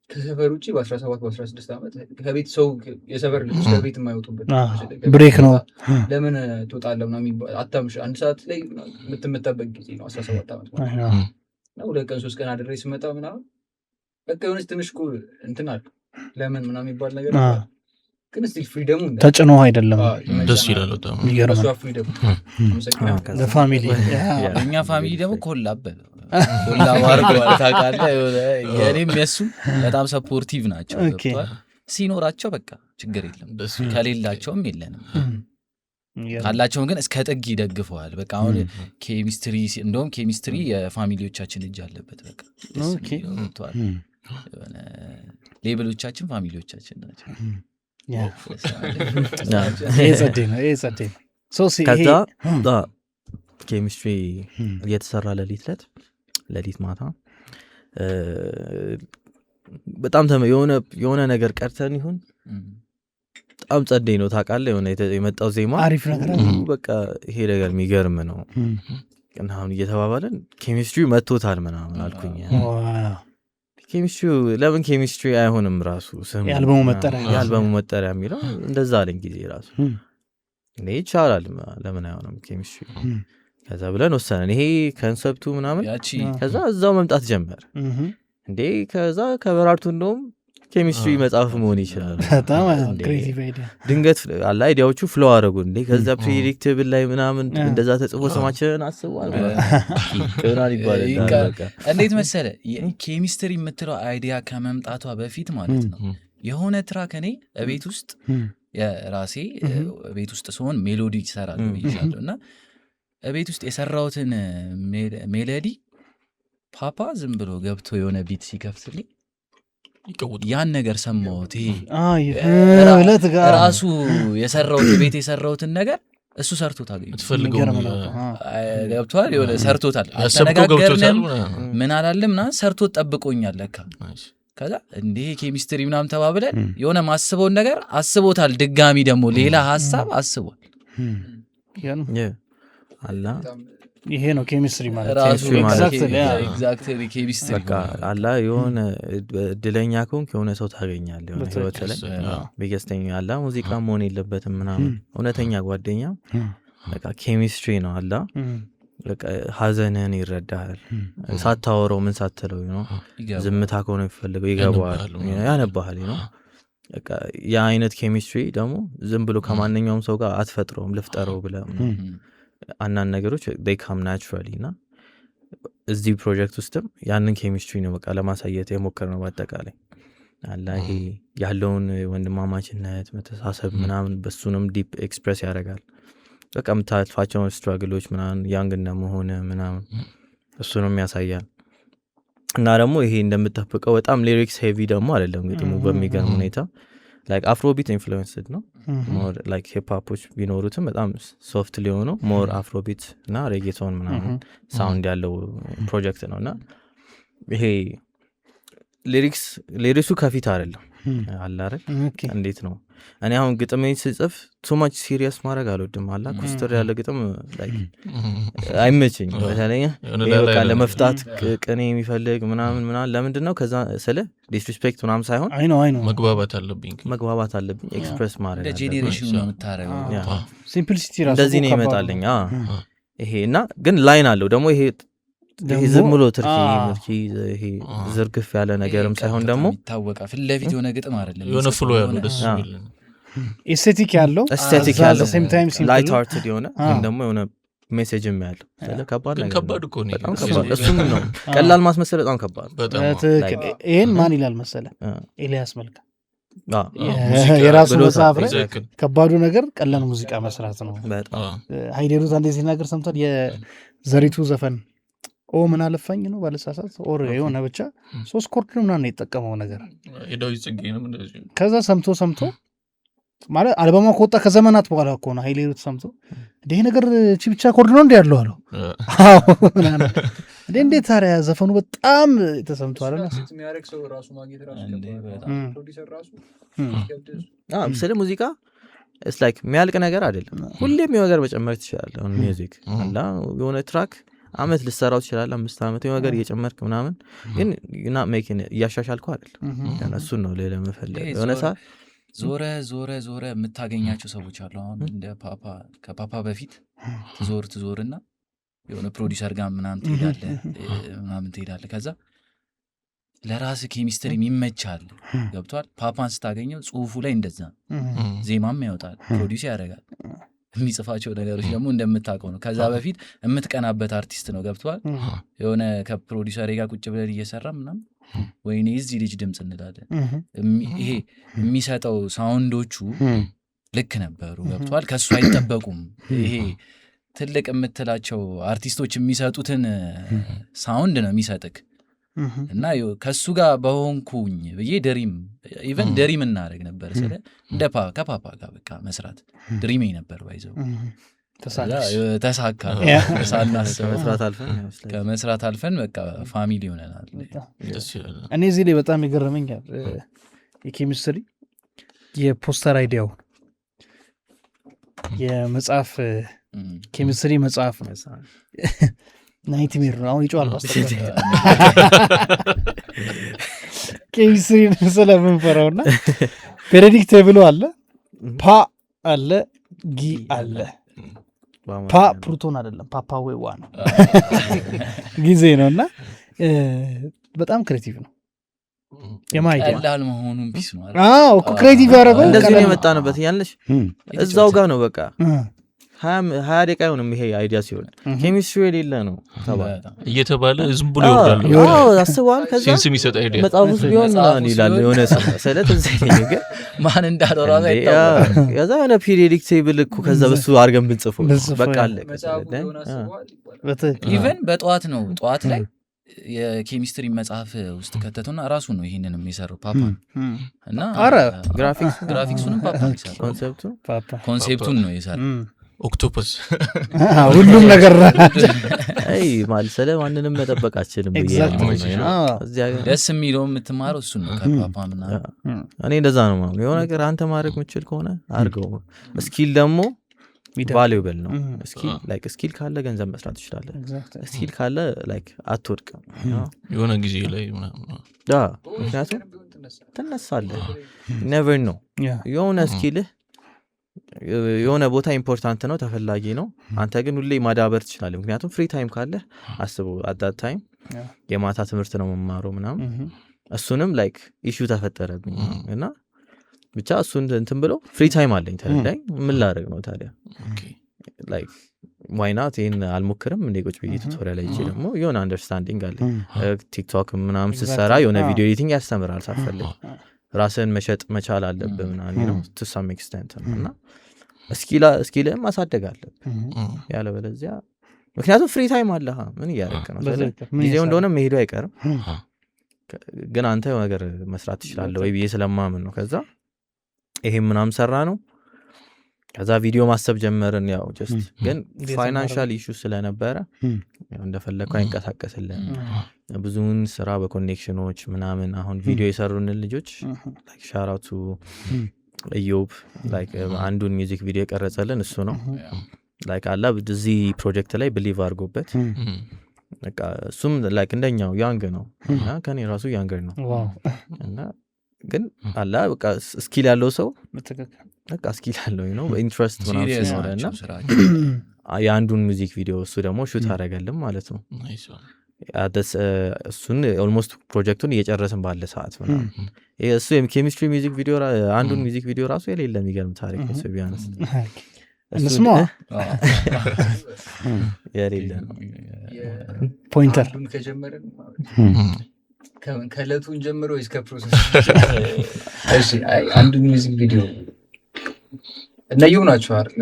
S5: ከሰፈር ውጭ በ17 በ16 ዓመት ከቤት ሰው የሰፈር ልጆች ከቤት የማይወጡበት
S1: ብሬክ ነው።
S5: ለምን ትወጣለህ ምናምን አታምሽ 1 ሰዓት ላይ የምትመጣበት ጊዜ ነው 17 ዓመት ማለት ነው። 2 ቀን 3 ቀን አድሬ ስመጣ ምናምን በቃ የሆነች ትንሽ እኮ እንትን አለ ለምን ምናምን የሚባል ነገር ግን ስቲል ፍሪደሙ
S1: ተጭኖ አይደለም።
S2: ደስ ይላል በጣም
S5: እሷ ፍሪደሙ
S1: ለፋሚሊ
S3: እኛ ፋሚሊ ደግሞ ኮላበል ኮላባርጓል ታውቃለህ። የኔም የሱም በጣም ሰፖርቲቭ ናቸው። ሲኖራቸው በቃ ችግር የለም ከሌላቸውም የለንም ካላቸውም ግን እስከ ጥግ ይደግፈዋል። በቃ አሁን ኬሚስትሪ እንደውም ኬሚስትሪ የፋሚሊዎቻችን እጅ አለበት። በቃ ሌብሎቻችን ፋሚሊዎቻችን ናቸው።
S4: ከዛ ኬሚስትሪ እየተሰራ ለሊት ማታ በጣም የሆነ ነገር ቀርተን ይሁን በጣም ጸደይ ነው ታውቃለህ። የሆነ የመጣው ዜማ
S1: አሪፍ ነገር
S4: በቃ ይሄ ነገር የሚገርም ነው እና አሁን እየተባባለን ኬሚስትሪ መጥቶታል ምናምን አልኩኝ። ኬሚስትሪ ለምን ኬሚስትሪ አይሆንም ራሱ ስሙ የአልበሙ መጠሪያ የሚለው እንደዛ አለኝ ጊዜ ራሱ እኔ ይቻላል ለምን አይሆንም ኬሚስትሪ። ከዛ ብለን ወሰነን ይሄ ኮንሰፕቱ ምናምን። ከዛ እዛው መምጣት ጀመር እንዴ ከዛ ከበራርቱ እንደውም ኬሚስትሪ መጽሐፍ መሆን ይችላል።
S1: በጣም ክሬቲቭ አይዲያ
S4: ድንገት አለ አይዲያዎቹ ፍሎ አደረጉ እንዴ ከዛ ፕሬዲክቲብል ላይ ምናምን እንደዛ ተጽፎ ስማችንን አስቧል ቀራሪ ይባላል።
S3: እንዴት መሰለ ኬሚስትሪ የምትለው አይዲያ ከመምጣቷ በፊት ማለት ነው የሆነ ትራክ እኔ ቤት ውስጥ የራሴ ቤት ውስጥ ሲሆን ሜሎዲ ይሰራል ይችላል እና ቤት ውስጥ የሰራውትን ሜሎዲ ፓፓ ዝም ብሎ ገብቶ የሆነ ቢት ሲከፍትልኝ ያን ነገር ሰማሁት። ራሱ የሰራውት ቤት የሰራውትን ነገር እሱ ሰርቶታል ገብቷል የሆነ ሰርቶታል አልተነጋገርንም ምን አላለም ምናምን ሰርቶት ጠብቆኛል ለካ። ከዛ እንዴ ኬሚስትሪ ምናምን ተባብለን የሆነ ማስበውን ነገር አስቦታል ድጋሚ ደግሞ ሌላ ሐሳብ አስቧል
S4: አላ
S1: ይሄ ነው ኬሚስትሪ ማለት
S3: ራሱ ኤግዛክትሊ ኬሚስትሪ
S4: በቃ አላ የሆነ እድለኛ ከሆንክ የሆነ ሰው ታገኛለህ የሆነ ህይወት ላይ በገስተኛ አላ ሙዚቃ መሆን የለበትም ምናምን እውነተኛ ጓደኛ በቃ ኬሚስትሪ ነው አላ በቃ ሀዘንህን ይረዳል ሳታወራው ምን ሳትለው ነው ዝምታ ከሆነ የሚፈልገው ይገባዋል ያነባሃል ነው በቃ ያ አይነት ኬሚስትሪ ደግሞ ዝም ብሎ ከማንኛውም ሰው ጋር አትፈጥረውም ልፍጠረው ብለህ አንዳንድ ነገሮች they come naturally እና እዚህ ፕሮጀክት ውስጥም ያንን ኬሚስትሪ ነው በቃ ለማሳየት የሞከርነው። በአጠቃላይ አላ ይሄ ያለውን ወንድማማችነት መተሳሰብ ምናምን በሱንም ዲፕ ኤክስፕሬስ ያደርጋል። በቃ የምታልፋቸውን ስትራግሎች ምናምን ያንግ እንደመሆነ ምናምን እሱንም ያሳያል። እና ደግሞ ይሄ እንደምትጠብቀው በጣም ሊሪክስ ሄቪ ደግሞ አይደለም ግጥሙ በሚገርም ሁኔታ like afrobeat influenced ነው more like hip hopዎች ቢኖሩትም በጣም soft ሊሆኑ more afrobeat እና reggaeton ምናምን ሳውንድ ያለው ፕሮጀክት ነውና ይሄ ሊሪክሱ ከፊት አይደለም አለ አይደል እንዴት ነው እኔ አሁን ግጥሜን ስጽፍ too much serious ማድረግ አልወድም አላ ኩስተር ያለ ግጥም like አይመቸኝም በተለይ በቃ ለመፍታት ቅኔ የሚፈልግ ምናምን ለምንድን ነው ከዛ ስለ ዲስሪስፔክት ምናምን ሳይሆን
S1: አይ ነው
S2: መግባባት አለብኝ
S4: ኤክስፕሬስ ማድረግ
S3: እንደ ጄኔሬሽን ነው የምታረገው
S1: ሲምፕሊሲቲ ራሱ
S4: እንደዚህ ነው ይመጣልኝ ይሄ እና ግን ላይን አለው ደግሞ ይሄ ዝም ብሎ ትርኪ ይሄ ዝርግፍ ያለ ነገርም ሳይሆን ደግሞ
S3: ይታወቃል ፊት ለፊት የሆነ ግጥም አይደለም
S2: የሆነ ፍሎ ያለው ደስ የሚል
S1: ኤስቴቲክ ያለው
S4: ሴም ታይም ላይት ሃርትድ የሆነ ግን ደግሞ የሆነ ሜሴጅም ያለው ከባድ
S2: ግን
S4: ነገር
S2: ከባድ እኮ ነው
S4: በጣም ከባድ እሱም ነው ቀላል ማስመሰል በጣም ከባድ
S2: በጣም
S1: ይሄን ማን ይላል መሰለ ኤልያስ መልካ የራሱ መጽሐፍ ላይ ከባዱ ነገር ቀላል ሙዚቃ መስራት ነው ሀይሌሩት አንዴ ሲናገር ሰምቷል የዘሪቱ ዘፈን ምን አለፋኝ ነው ባለሳሳት ኦር የሆነ ብቻ 3 ኮርድ ነው ምናምን የተጠቀመው ነገር
S2: ዳዊት ጽጌ ነው እንደዚህ
S1: ከዛ ሰምቶ ማለት አልበማ ከወጣ ከዘመናት በኋላ እኮ ነው ሀይሌሩት ሰምቶ ይሄ ነገር እቺ ብቻ ኮርድ ነው እንዴ ያለው አለው እንዴት ታዲያ ዘፈኑ በጣም ተሰምቷል እና
S5: የሚያረክ ሰው ራሱ ማግኘት ራሱ ፕሮዲዩሰር ራሱ
S4: ስለ ሙዚቃ it's like የሚያልቅ ነገር አይደለም ሁሌም የሆነ ነገር መጨመር ትችላለህ አሁን ሚውዚክ አላ የሆነ ትራክ አመት ልሰራው ትችላለህ 5 አመት የሆነ ነገር እየጨመርክ ምናምን ግን not making እያሻሻልከው አይደለም እሱ ነው ሌላ መፈለግ የሆነ ሰዓት ዞረ የምታገኛቸው ሰዎች አሉ አሁን እንደ ከፓፓ በፊት ትዞርና የሆነ ፕሮዲዩሰር ጋር ምናምን ትሄዳለህ ከዛ ለራስ ኬሚስትሪ ይመቻል ገብቷል ፓፓን ስታገኘው ጽሁፉ ላይ እንደዛ ዜማም ያወጣል ፕሮዲዩስ ያደርጋል የሚጽፋቸው ነገሮች ደግሞ እንደምታውቀው ነው ከዛ በፊት የምትቀናበት አርቲስት ነው ገብቷል የሆነ ከፕሮዲዩሰር ጋር ቁጭ ብለን እየሰራ ምናምን ወይኔ እዚህ ልጅ ድምጽ እንላለን ይሄ የሚሰጠው ሳውንዶቹ ልክ ነበሩ ገብቷል ከሱ አይጠበቁም ይሄ ትልቅ የምትላቸው አርቲስቶች የሚሰጡትን ሳውንድ ነው የሚሰጥክ እና ከሱ ጋር በሆንኩኝ ብዬ ድሪም እናደርግ ነበር ስለ እንደ ከፓፓ ጋር በቃ መስራት ድሪሜ ነበር ባይዘው ተሳካ ከመስራት አልፈን በቃ ፋሚሊ ሆነናል
S1: እኔ እዚህ ላይ በጣም ይገርመኛል የኬሚስትሪ የፖስተር አይዲያው የመጽሐፍ ኬሚስትሪ መጽሐፍ ናይትሜር ነው አሁን ይጫዋል ኬሚስትሪ ስለምንፈራውና ፕሬዲክቴብል አለ ፓ አለ ጊ አለ ፓ ፕሩቶን አይደለም ፓፓዌዋ ነው ጊዜ ነውና በጣም ክሬቲቭ ነው
S3: የማይቀላል መሆኑን ቢስ ነው
S1: እኮ ክሬቲቭ ያደረገው
S4: እንደዚህ ነው የመጣንበት ያለሽ እዛው ጋር ነው በቃ 20 ደቂቃ አይሆንም ይሄ አይዲያ ሲሆን ኬሚስትሪ የሌለ ነው
S2: እየተባለ ዝም ብሎ ይወርዳል
S4: አስበዋል ከዛ
S2: ሴንስ የሚሰጥ አይዲያ
S4: መጽሐፉ ቢሆን ማን ይላል የሆነ ሰለት እዚህ ነገር
S3: ማን እንዳደረገ አይታወቅም
S4: ያዛ የሆነ ፔሪዮዲክ ቴብል እኮ ከዛ በሱ አድርገን ብንጽፈው በቃ አለ
S3: ኢቨን በጠዋት ላይ የኬሚስትሪ መጽሐፍ ውስጥ ከተቱና ራሱ ነው ይሄንን የሚሰራው ፓፓ እና ግራፊክሱንም ፓፓ ይሰራው ኮንሴፕቱን ነው የሰራው
S2: ኦክቶፐስ
S1: ሁሉም ነገር
S4: ማለት ስለ ማንንም መጠበቃችንም
S3: ደስ የሚለው የምትማረው እሱ ነው ከፓፓ ምናምን
S4: እኔ እንደዛ ነው ማለት የሆነ ነገር አንተ ማድረግ የምችል ከሆነ አድርገው ስኪል ደግሞ ቫሉብል ነው ስኪል ካለ ገንዘብ መስራት ትችላለህ ስኪል ካለ አትወድቅም
S2: የሆነ ጊዜ ላይ
S4: ምክንያቱም ትነሳለህ never know የሆነ ስኪልህ የሆነ ቦታ ኢምፖርታንት ነው ተፈላጊ ነው አንተ ግን ሁሌ ማዳበር ትችላለህ ምክንያቱም ፍሪ ታይም ካለ አስበው አዳት ታይም የማታ ትምህርት ነው መማረው ምናምን እሱንም ኢሹ ተፈጠረብኝ እና ብቻ እሱን እንትን ብለው ፍሪ ታይም አለኝ ተረዳኝ ምን ላደርግ ነው ታዲያ ዋይ ናት ይህን አልሞክርም እንደ ቁጭ ብዬ ቱቶሪያል ላይ ደግሞ የሆነ አንደርስታንዲንግ አለ ቲክቶክ ምናምን ስትሰራ የሆነ ቪዲዮ ኤዲቲንግ ያስተምራል ሳትፈልግ ራስን መሸጥ መቻል አለብህ ምናምን ነው to some extent እና ስኪልህን ማሳደግ አለብህ ያለበለዚያ ምክንያቱም ፍሪ ታይም አለህ ምን እያደረክ ነው ጊዜው እንደሆነ መሄዱ አይቀርም ግን አንተ የሆነ ነገር መስራት ትችላለህ ወይ ብዬ ስለማምን ነው ከዛ ይሄም ምናምን ሰራ ነው ከዛ ቪዲዮ ማሰብ ጀመርን ያው ጀስት ግን ፋይናንሻል ኢሹ ስለነበረ ያው እንደፈለኩ አይንቀሳቀስልን ብዙውን ስራ በኮኔክሽኖች ምናምን አሁን ቪዲዮ የሰሩንን ልጆች ሻራቱ እዮብ አንዱን ሚውዚክ ቪዲዮ የቀረጸልን እሱ ነው አላ በዚህ ፕሮጀክት ላይ ብሊቭ አድርጎበት በቃ እሱም እንደኛው ያንግ ነው እና ከኔ ራሱ ያንገር ነው እና ግን አላ በቃ ስኪል ያለው ሰው በቃ ስኪል ያለው ነው በኢንትረስት ምናምን ሲኖርና የአንዱን ሚውዚክ ቪዲዮ እሱ ደግሞ ሹት አደረገልን ማለት ነው እሱን ኦልሞስት ፕሮጀክቱን እየጨረስን ባለ ሰዓት ምናምን እሱ የኬሚስትሪ ሚውዚክ ቪዲዮ አንዱን ሚውዚክ ቪዲዮ ራሱ የሌለ የሚገርም ታሪክ ነው ቢያንስ
S1: እንስማ
S4: የሌለ
S1: ፖይንተር
S5: ከጀመረን ከእለቱን ጀምሮ እስከ ፕሮሰስ እሺ አንዱ ሚውዚክ ቪዲዮ እነዩ ናቸው አይደል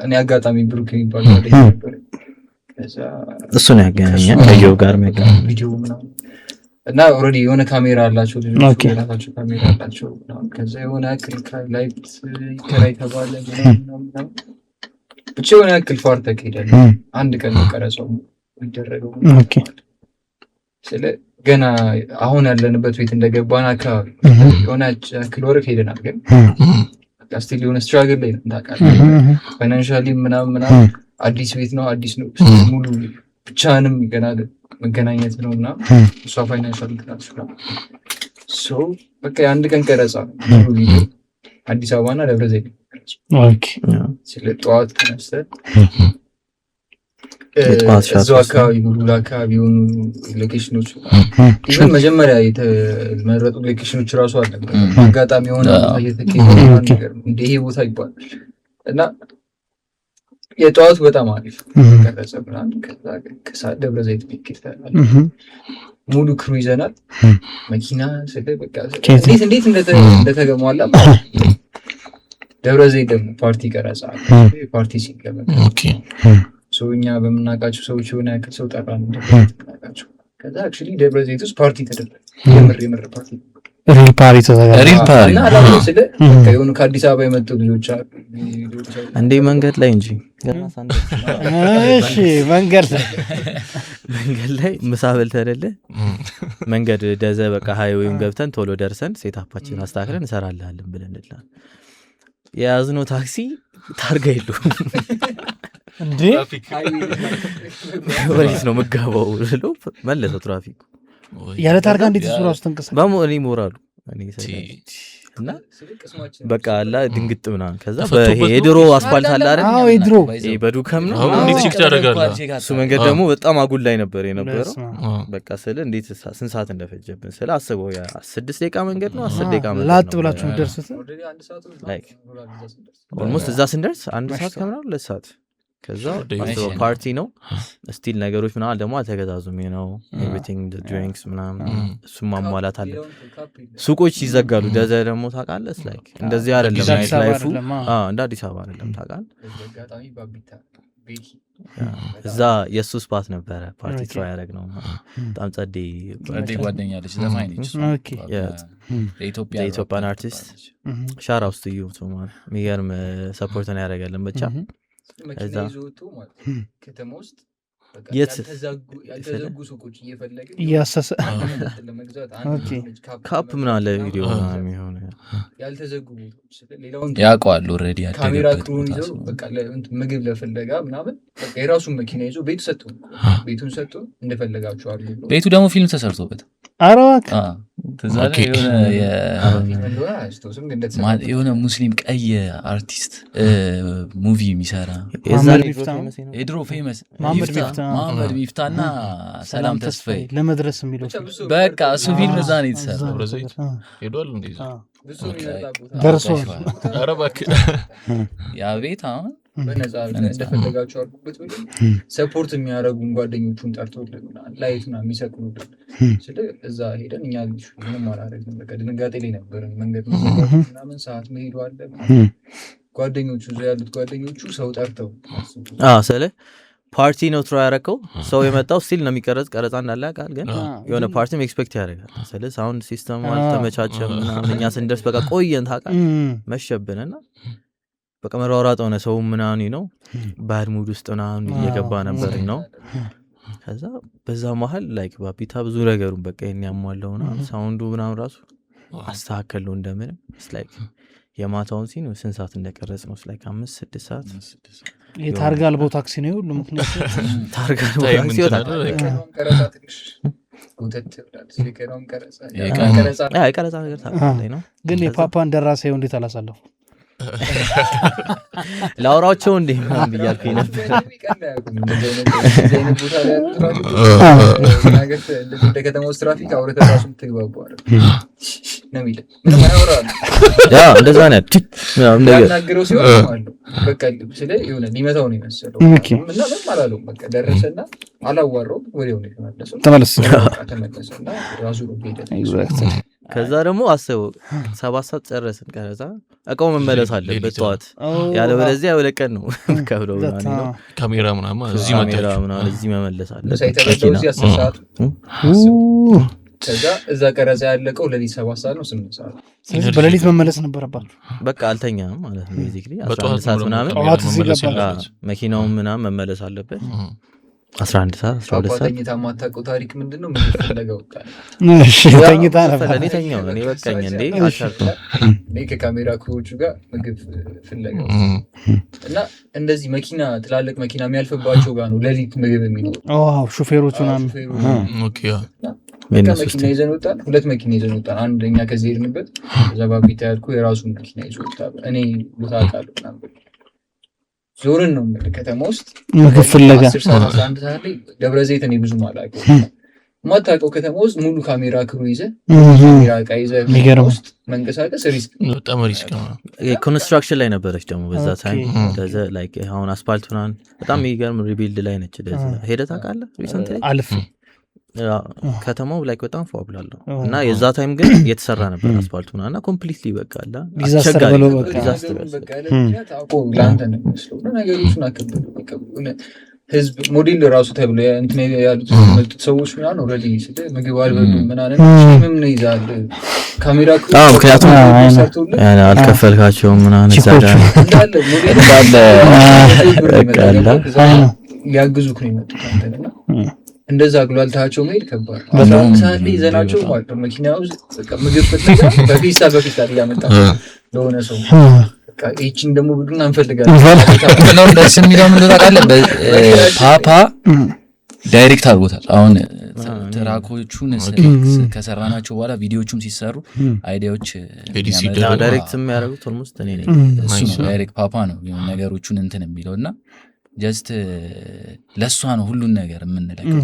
S5: እኔ አጋጣሚ ብሩክ የሚባል ነበር
S4: እሱን ያገናኛል ከየው ጋር የሚያገናኝ
S5: ቪዲዮ ምናምን እና ኦልሬዲ የሆነ ካሜራ አላቸው ልጆች የራሳቸው ካሜራ አላቸው ከዛ የሆነ ያክል ላይት ከላይ ተባለ ምናምን ብቻ የሆነ ያክል ፋር ተካሄዳል አንድ ቀን ቀረጸው የሚደረገው ስለ ገና አሁን ያለንበት ቤት እንደገባን አካባቢ የሆነ ያክል ወርቅ ሄደናል ግን ስቲል የሆነ ስትራግል ላይ ታውቃለህ ፋይናንሻሊ ምናምን አዲስ ቤት ነው አዲስ ነው ሙሉ ብቻንም ገና መገናኘት ነውና እሷ ፋይናንሻል ትራንስፈር ሶ በቃ አንድ ቀን ቀረጻ ቪዲዮ አዲስ አበባና ደብረ ዘይት ስለ ጠዋት ተነስተን እዛው አካባቢ ሙሉ አካባቢ የሆኑ ሎኬሽኖች ኢቨን መጀመሪያ የተመረጡ ሎኬሽኖች ራሱ አለ አጋጣሚ የሆነ እየተከለ ነገር እንደ ይሄ ቦታ ይባላል እና የጠዋቱ በጣም አሪፍ ቀረጸ ብራን ከዛ ደብረ ዘይት ቢክት ሙሉ ክሩ ይዘናል መኪና ስለ በቃ እንዴት እንደተገሟላ ደብረ ዘይት ደግሞ ፓርቲ ቀረጻ ፓርቲ ሲገመት እኛ በምናውቃቸው ሰዎች የሆነ ያክል ሰው ጠራን እንደምናውቃቸው ከዛ አክቹዋሊ ደብረ ዘይት ውስጥ ፓርቲ ተደረገ የምር ፓርቲ
S1: ሪል ፓርቲ ተዘጋጀ
S5: እና አላውቅም ስለ በቃ የሆኑ ከአዲስ አበባ የመጡ ልጆች አሉ
S4: እንዴ መንገድ ላይ እንጂ
S1: እሺ መንገድ
S4: ላይ ምሳ በልተን አይደለ መንገድ ደዘ በቃ ሃይዌውን ገብተን ቶሎ ደርሰን ሴታፓችን አስተካክለን እንሰራለን ብለንላ የያዝነው ታክሲ ታርጋ የለውም
S1: እንዴ
S4: ወይስ ነው መጋባው ብለው መለሰው ትራፊኩ
S1: ያለ ታርጋ እንዴት እሱ ራሱ ተንቀሳቀሰ
S4: በሞኒ ሞራሉ እኔ እና በቃ አላ ድንግጥ ምናምን ከዛ በሄድሮ አስፋልት አለ አይደል
S1: አዎ ሄድሮ
S4: በዱከም ነው
S2: እንዴት ቼክ ታደርጋለህ
S4: እሱ መንገድ ደግሞ በጣም አጉል ላይ ነበር የነበረው በቃ ስለ እንዴት ስንት ሰዓት እንደፈጀብን ስለ አስበው ያ 6 ደቂቃ መንገድ ነው 10 ደቂቃ መንገድ
S1: ላጥ ብላችሁ ደርሱት
S4: ላይክ ኦልሞስት እዛ ስንደርስ 1 ሰዓት ከምናምን 2 ሰዓት ከዛ ፓርቲ ነው ስቲል ነገሮች ምናምን ደግሞ አልተገዛዙም ነው ኤቭሪቲንግ the drinks ምናምን እሱ ማሟላት አለ ሱቆች ይዘጋሉ ደዘ ደግሞ ታውቃለህ ላይክ እንደዚህ አይደለም ናይት ላይፉ እንደ አዲስ አበባ አይደለም ታውቃለህ እዛ የሱ ስፓት ነበረ ፓርቲ ትሮ ያደረግነው በጣም ጸዴ
S3: ጓደኛለች ዘፋኝ ነች
S4: የኢትዮጵያን አርቲስት ሻራ ውስጥ ይዩት ማለት የሚገርም ሰፖርት ነው ያደረገልን ብቻ
S5: እዛ ከተማ ውስጥ ያልተዘጉ ሱቆች እየፈለገ
S1: እያሰሰ
S4: ካፕ ምን አለ ቪዲዮ የሚሆነ
S5: ያልተዘጉ ቦታዎች ሌላውን
S3: ያውቀዋል ኦልሬዲ
S5: ካሜራ ክሩን ይዘው በቃ ምግብ ለፍለጋ ምናምን በቃ የራሱን መኪና ይዞ ቤቱን ሰጥቶ እንደፈለጋቸው አሉ
S3: ቤቱ ደግሞ ፊልም ተሰርቶበት
S1: አራክ
S3: የሆነ ሙስሊም ቀይ አርቲስት ሙቪ የሚሰራ የድሮ ፌመስ መሐመድ ሚፍታና ሰላም ተስፋዬ
S1: ለመድረስ የሚለው
S3: በቃ እሱ ፊልም እዛ ነው የተሰራው
S2: ሄዷል እንዴ
S1: ደርሶ
S3: ያ ቤት አሁን
S5: በነፃ እንደፈለጋቸው አድርጉበት ብለው ሰፖርት የሚያደርጉን ጓደኞቹን ጠርተውልናል ላይትና የሚሰቅሉልን ስለ እዛ ሄደን እኛ ምንም አላደረግንም በቃ ድንጋጤ ላይ ነበርን መንገድ ምናምን ሰዓት መሄዱ አለ ጓደኞቹ እዛ ያሉት ጓደኞቹ ሰው ጠርተው
S4: ስለ ፓርቲ ነው ትሮ ያረከው ሰው የመጣው ስቲል ነው የሚቀረጽ ቀረጻ እንዳለ ያውቃል ግን የሆነ ፓርቲም ኤክስፔክት ያደርጋል ስለ ሳውንድ ሲስተም አልተመቻቸም ምናምን እኛ ስንደርስ በቃ ቆየን ታውቃለህ መሸብንና በቃ መሯሯጥ ሆነ ሰው ምናምን ነው ባድ ሙድ ውስጥ ምናምን እየገባ ነበር ነው ከዛ በዛ መሀል ላይክ ባቢታ ብዙ ነገሩን በቃ ያሟላውና ሳውንዱ ምናምን ራሱ አስተካከለው እንደምንም ላይክ የማታውን ሲን ስንት ሰዓት እንደቀረጽ ነው ላይክ 5-6 ሰዓት
S1: የታርጋ አልቦ ታክሲ ነው ሁሉ ምክንያት
S4: ታርጋ አልቦ ታክሲ ወጣ
S5: ቀረጻ ትንሽ ጉተት ይላል ሲከራም ቀረጻ
S4: ቀረጻ ነገር ታውቃለህ ነው
S1: ግን የፓፓን ደራሳዩ እንዴት አላሳለፈው
S4: ላውራቸው እንዴ ምናምን ብያልኩኝ ነበር
S5: እንደ ከተማው ትራፊክ አውርተህ ራሱ ትግባባው አይደል ነው የሚለው ምንም አያወራም
S4: ያ እንደዛ ነው
S5: ያናገረው ሲሆን ማለት በቃ ስለ የሆነ ሊመታው ነው የመሰለው እና ምንም አላለው በቃ ደረሰና አላዋራው ወዲያው ነው ተመለሰና ራሱ ሄደ
S4: ከዛ ደግሞ አሰበው 7 ሰዓት ጨረስን ከዛ እቃው መመለስ አለበት ጠዋት ያለበለዚያ ያወለቀን ነው ከብለው
S2: ካሜራ ምናምን
S4: እዚህ መመለስ አለበት
S5: ሳይተረዳው እዚህ 10 ሰዓት ከዛ እዛ ቀረጻ ያለቀው ለሊት 7 ሰዓት ነው 8 ሰዓት
S1: ስለዚህ በሌሊት መመለስ ነበረባችሁ
S4: በቃ አልተኛም ማለት ነው ቤዚክሊ 11 ሰዓት ምናምን መኪናው ምናምን መመለስ አለበት 11 ሰዓት 12 ሰዓት
S5: ተኝታ ማታውቀው ታሪክ ምንድነው ምን ፈለገው
S1: እሺ ተኝታ ነበር
S4: እኔ ተኛው እኔ በቃኝ እንዴ አሻርኩ
S5: እኔ ከካሜራ ክሮቹ ጋር ምግብ ፍለጋው እና እንደዚህ መኪና ትላልቅ መኪና የሚያልፍባቸው ጋር ነው ለሊት ምግብ የሚኖር
S1: ሹፌሮቹ ምናምን
S2: ኦኬ
S5: መኪና ይዘን ወጣን 2 መኪና ይዘን ወጣን አንደኛ ከዚህ ሄድንበት ዘባቢታ ያልኩ የራሱን መኪና ይዞ ወጣ እኔ ቦታ አውቃለሁ ምናምን ዞርን ነው ከተማ ውስጥ
S1: ምግብ ፍለጋ
S5: 10 ሰዓት 11 ሰዓት ላይ ደብረ ዘይት እኔ ብዙ ማላውቀው ማታውቀው ከተማ ውስጥ ሙሉ ካሜራ ክሩ ይዘህ ካሜራ ዕቃ ይዘህ ውስጥ መንቀሳቀስ ሪስክ
S2: በጣም ሪስክ ነው
S4: ኮንስትራክሽን ላይ ነበረች ደግሞ በዛ ታይም ለዘ ላይክ አሁን አስፋልት ምናምን በጣም የሚገርም ሪቢልድ ላይ ነች ለዛ ሄደህ ታውቃለህ ሪሰንት ላይ
S1: አልፍ
S4: ከተማው ላይክ በጣም ፏብላለሁ እና የዛ ታይም ግን የተሰራ ነበር አስፋልቱ እና ኮምፕሊትሊ በቃ አለ
S1: ዲዛስተር ብሎ
S5: በቃ ታቆ ላንተ ነው መስሎ ነገሮችን አከበሉ በቃ ህዝብ ሞዴል ራሱ ተብሎ እንትን ያሉት መጥተው ሰዎች ምናምን ኦሬዲ ስለ ምግብ አልበሉ ምናምን ምን ነው ይዛል ካሜራ
S4: ምክንያቱም አልከፈልካቸውም ምናምን
S5: እንዳለ ሞዴል ያግዙክ ነው የመጡት አንተና እንደዛ አግሏልታቸው መሄድ ከባድ አሁን ሳለ ይዘናቸው ማለት ነው መኪና ውስጥ በቃ ምግብ ፍለጋ በፊስታ እያመጣ ለሆነ ሰው በቃ እቺን ደግሞ ብዱን አንፈልጋለን
S3: ነው ደስ የሚለው ምን ታውቃለህ ፓፓ ዳይሬክት አድርጎታል አሁን ትራኮቹን ከሰራናቸው በኋላ ቪዲዮቹም ሲሰሩ አይዲያዎች
S4: ዳይሬክት የሚያደርጉት ኦልሞስት እኔ ነኝ
S3: እሱ ዳይሬክት ፓፓ ነው ነገሮቹን እንትን የሚለውና ጀስት ለሷ ነው ሁሉን ነገር የምንለቀው